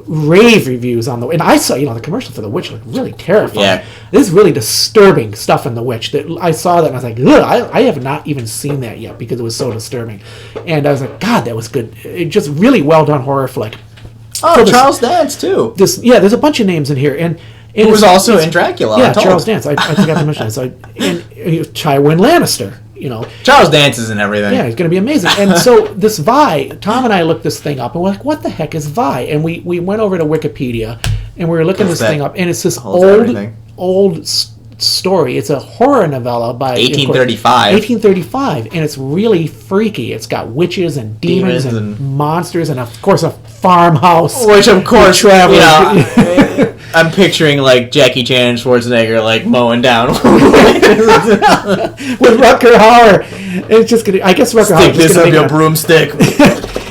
A: rave reviews on and I saw the commercial for The Witch looked really terrifying.
B: Yeah.
A: This is really disturbing stuff in The Witch that I saw that and I was like, ugh, I have not even seen that yet because it was so disturbing. And I was like, God, that was good. It just really well done horror flick.
B: Oh, Charles Dance too.
A: There's a bunch of names in here and
B: it was also in Dracula.
A: Yeah, Charles Dance. I forgot to mention that. So Tywin Lannister.
B: Charles Dance is in everything.
A: Yeah, it's going to be amazing. And so this Vi, Tom and I looked this thing up, and we're like, what the heck is Vi? And we went over to Wikipedia, and we were looking this thing up, and it's this old story. It's a horror novella by
B: 1835,
A: and it's really freaky. It's got witches and demons and monsters, and of course a farmhouse.
B: Which of course, I'm picturing like Jackie Chan and Schwarzenegger like mowing down with
A: Rutger Hauer. It's just gonna. I guess Rutger Hauer.
B: Stick this up your broomstick.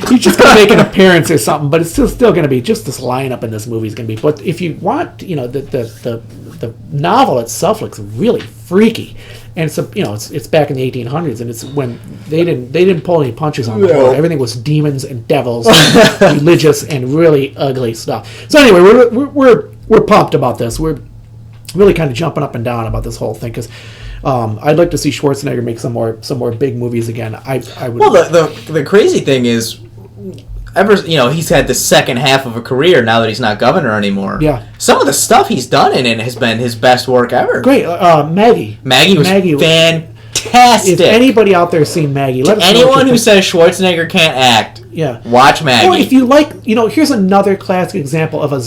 A: He's just gonna make an appearance or something, but it's still gonna be just this lineup in this movie is gonna be. But if you want, the novel itself looks really freaky, and it's back in the 1800s, and it's when they didn't pull any punches on the horror. Everything was demons and devils, and religious and really ugly stuff. So anyway, we're pumped about this. We're really kind of jumping up and down about this whole thing because I'd like to see Schwarzenegger make some more big movies again. I would.
B: Well, the crazy thing is, he's had the second half of a career now that he's not governor anymore. Yeah. Some of the stuff he's done in it has been his best work ever.
A: Great. Maggie.
B: Maggie was fantastic.
A: If anybody out there seen Maggie, let us know.
B: Anyone who says Schwarzenegger can't act,
A: Yeah.
B: Watch Maggie.
A: Or if you like, here's another classic example of a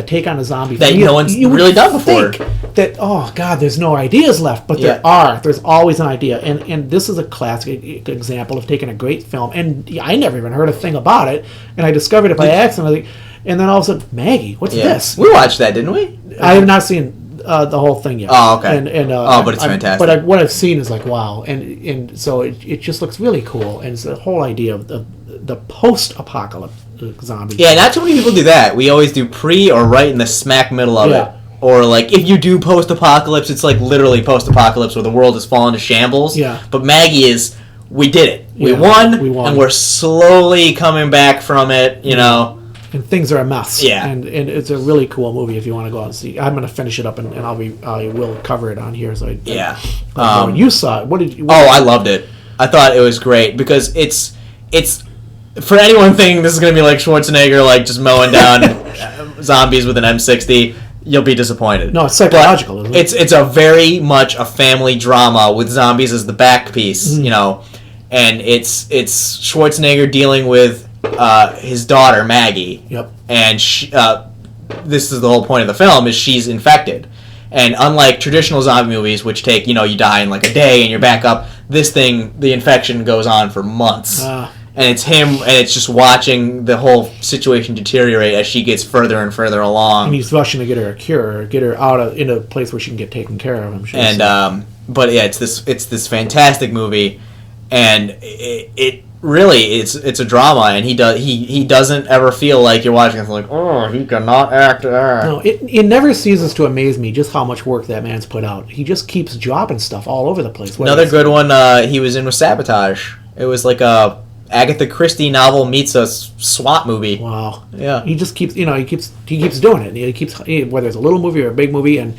A: take on a zombie
B: that
A: film.
B: no one's really done before.
A: That, oh God, there's no ideas left, but there are. There's always an idea, and this is a classic example of taking a great film, and I never even heard a thing about it, and I discovered it by accident, and then all of a sudden, Maggie, what's this?
B: We watched that, didn't we?
A: I have not seen the whole thing yet.
B: Oh, okay.
A: But
B: it's fantastic.
A: But what I've seen is like, wow, and so it just looks really cool, and it's the whole idea of the post-apocalyptic zombie.
B: Yeah, not too many people do that. We always do pre or right in the smack middle of it. Or like if you do post-apocalypse, it's like literally post-apocalypse where the world has fallen to shambles.
A: Yeah.
B: But Maggie is, we did it. We won, and we're slowly coming back from it.
A: And things are a mess.
B: Yeah.
A: And it's a really cool movie if you want to go out and see. I'm going to finish it up and I will cover it on here. So you saw it. What did you?
B: I loved it. I thought it was great because it's for anyone thinking this is going to be like Schwarzenegger, like just mowing down zombies with an M60. You'll be disappointed.
A: No, it's psychological, isn't it?
B: It's a very much a family drama with zombies as the back piece, and it's Schwarzenegger dealing with his daughter Maggie.
A: Yep.
B: And this is the whole point of the film is she's infected, and unlike traditional zombie movies, which take you die in like a day and you're back up, this thing the infection goes on for months. And it's him, and it's just watching the whole situation deteriorate as she gets further and further along.
A: And he's rushing to get her a cure, or get her out in a place where she can get taken care of. I'm sure.
B: And but yeah, it's this fantastic movie, and it really it's a drama, and he doesn't ever feel like you're watching something like, oh, he cannot act.
A: No, it never ceases to amaze me just how much work that man's put out. He just keeps dropping stuff all over the place.
B: Another good one he was in was Sabotage. It was like a Agatha Christie novel meets a SWAT movie.
A: Wow.
B: Yeah.
A: He just keeps, he keeps doing it. He keeps, whether it's a little movie or a big movie, and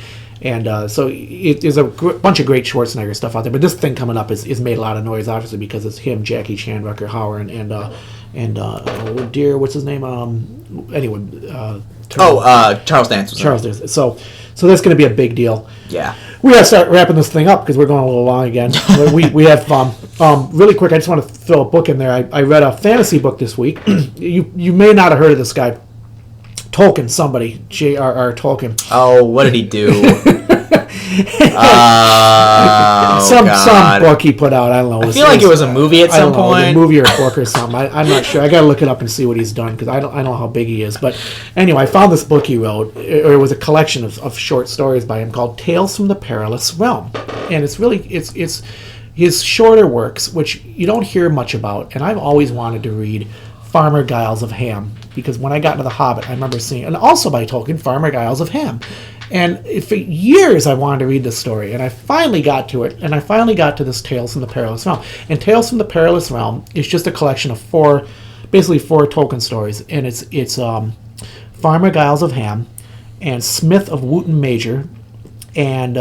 A: so there's a bunch of great Schwarzenegger stuff out there. But this thing coming up is made a lot of noise, obviously, because it's him, Jackie Chan, Rutger Hauer, and oh dear, what's his name?
B: Charles Dance.
A: Charles Dance. So that's going to be a big deal.
B: Yeah.
A: We got to start wrapping this thing up because we're going a little long again. we have really quick. I just want to throw a book in there. I read a fantasy book this week. You may not have heard of this guy, Tolkien. Somebody, J.R.R. Tolkien.
B: Oh, what did he do?
A: Some book he put out. I don't know.
B: I feel like it was a movie at some point.
A: A movie or a book or something. I'm not sure. I got to look it up and see what he's done because I don't know how big he is. But anyway, I found this book he wrote. It was a collection of short stories by him called Tales from the Perilous Realm, and it's his shorter works, which you don't hear much about. And I've always wanted to read Farmer Giles of Ham because when I got into The Hobbit, I remember seeing, and also by Tolkien, Farmer Giles of Ham. And for years I wanted to read this story, and I finally got to it, and I finally got to this Tales from the Perilous Realm. And Tales from the Perilous Realm is just a collection of four Tolkien stories, and it's Farmer Giles of Ham, and Smith of Wootton Major, and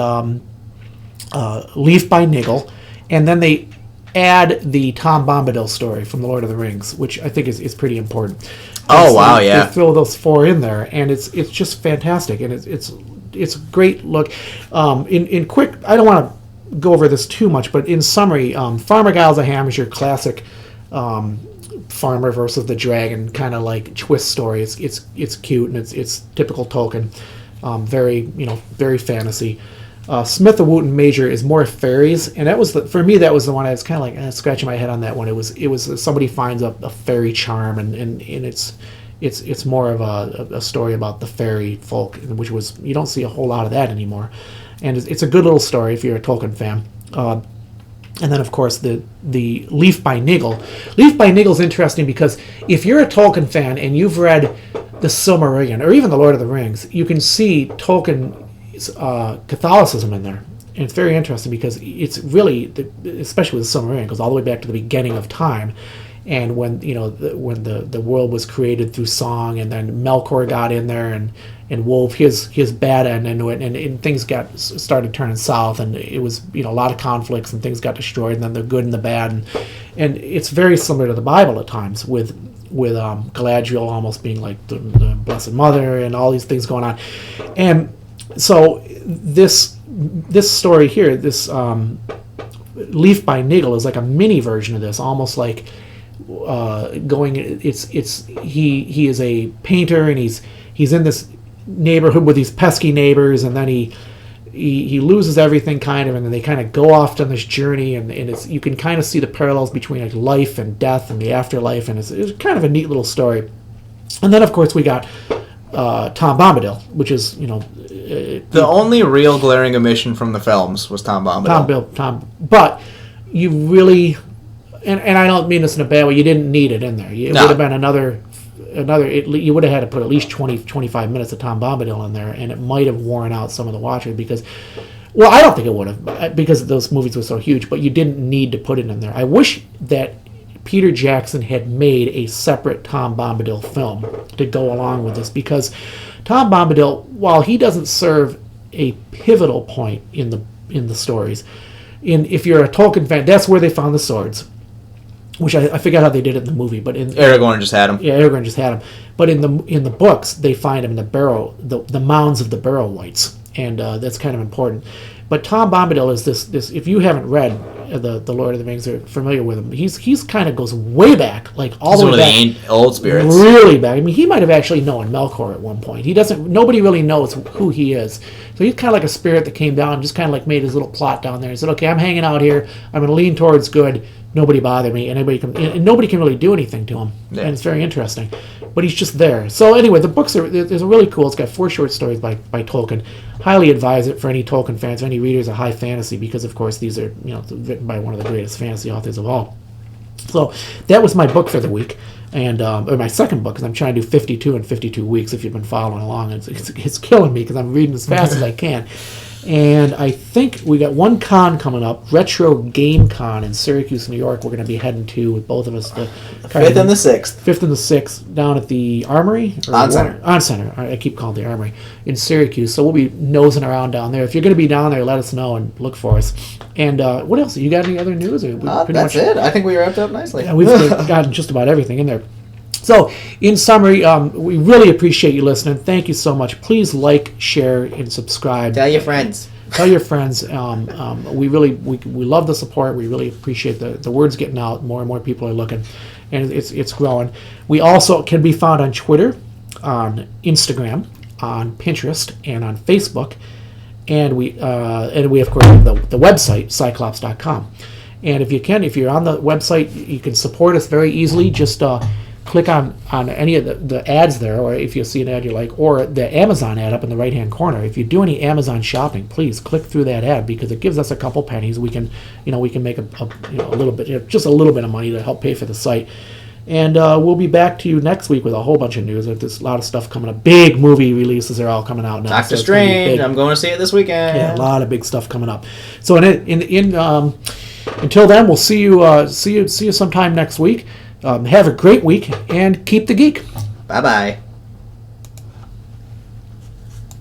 A: Leaf by Niggle, and then they add the Tom Bombadil story from The Lord of the Rings, which I think is pretty important.
B: Oh, wow, yeah.
A: They throw those four in there, and it's just fantastic, and it's a great look. In quick, I don't want to go over this too much, but in summary, Farmer Giles of Ham is your classic farmer versus the dragon kind of like twist story. It's cute, and it's typical Tolkien, very fantasy. Smith of Wootton Major is more fairies, and that was for me that was the one I was kind of like scratching my head on that one. It was somebody finds a fairy charm, and it's more of a story about the fairy folk, which was you don't see a whole lot of that anymore, and it's a good little story if you're a Tolkien fan. And then of course the Leaf by Niggle. Leaf by Niggle is interesting because if you're a Tolkien fan and you've read the Silmarillion or even the Lord of the Rings, you can see Tolkien. Catholicism in there, and it's very interesting because it's really, especially with Silmarillion, goes all the way back to the beginning of time, and when the world was created through song, and then Melkor got in there and wove his bad end into it, and things started turning south, and it was a lot of conflicts, and things got destroyed, and then the good and the bad, and it's very similar to the Bible at times with Galadriel almost being like the Blessed Mother and all these things going on, and so this story here, this Leaf by Niggle is like a mini version of this, almost like going. He is a painter, and he's in this neighborhood with these pesky neighbors, and then he loses everything kind of, and then they kind of go off on this journey, and it's, you can kind of see the parallels between like life and death and the afterlife, and it's kind of a neat little story. And then of course we got Tom Bombadil, which is,
B: the only real glaring omission from the films was Tom Bombadil.
A: But you really, and I don't mean this in a bad way, you didn't need it in there. It would have been another. You would have had to put at least 20-25 minutes of Tom Bombadil in there, and it might have worn out some of the watchers because, well, I don't think it would have, because those movies were so huge, but you didn't need to put it in there. I wish that Peter Jackson had made a separate Tom Bombadil film to go along with this, because Tom Bombadil, while he doesn't serve a pivotal point in the stories, if you're a Tolkien fan, that's where they found the swords, which I forget how they did it in the movie, but
B: Aragorn just had him.
A: Yeah, Aragorn just had him. But in the books, they find him in the mounds of the Barrow Wights, and that's kind of important. But Tom Bombadil is this. If you haven't read the Lord of the Rings, or familiar with him, he's kind of goes way back, like all the way back.
B: The old spirits.
A: Really back. I mean, he might have actually known Melkor at one point. Nobody really knows who he is. So he's kind of like a spirit that came down and just kind of like made his little plot down there. He said, okay, I'm hanging out here. I'm going to lean towards good. Nobody bother me, and nobody can really do anything to him. Yeah. And it's very interesting. But he's just there. So anyway, the books there's a really cool. It's got 4 short stories by Tolkien. Highly advise it for any Tolkien fans, any readers of high fantasy, because of course these are written by one of the greatest fantasy authors of all. So that was my book for the week, and or my second book, because I'm trying to do 52 in 52 weeks. If you've been following along, it's killing me because I'm reading as fast as I can. And I think we got one con coming up, Retro Game Con in Syracuse, New York. We're going to be heading to, with both of us, the
B: 5th and the 6th.
A: 5th and the 6th down at the Armory?
B: On Center.
A: On Center. I keep calling it the Armory in Syracuse. So we'll be nosing around down there. If you're going to be down there, let us know and look for us. And what else? You got any other news? Or
B: that's it. I think we wrapped up nicely.
A: Yeah, we've gotten just about everything in there. So, in summary, we really appreciate you listening. Thank you so much. Please like, share, and subscribe.
B: Tell your friends.
A: Tell your friends. We love the support. We really appreciate the words getting out. More and more people are looking, and it's growing. We also can be found on Twitter, on Instagram, on Pinterest, and on Facebook. And we of course have the website Sci-Clops.com. And if you're on the website, you can support us very easily. Just click on any of the ads there, or if you see an ad you like, or the Amazon ad up in the right-hand corner. If you do any Amazon shopping, please click through that ad, because it gives us a couple pennies. We can make a little bit, just a little bit of money to help pay for the site. And we'll be back to you next week with a whole bunch of news. There's a lot of stuff coming up. Big movie releases are all coming out now.
B: Doctor Strange. I'm going to see it this weekend.
A: Yeah, a lot of big stuff coming up. So until then, we'll see you sometime next week. Have a great week, and keep the geek.
B: Bye-bye.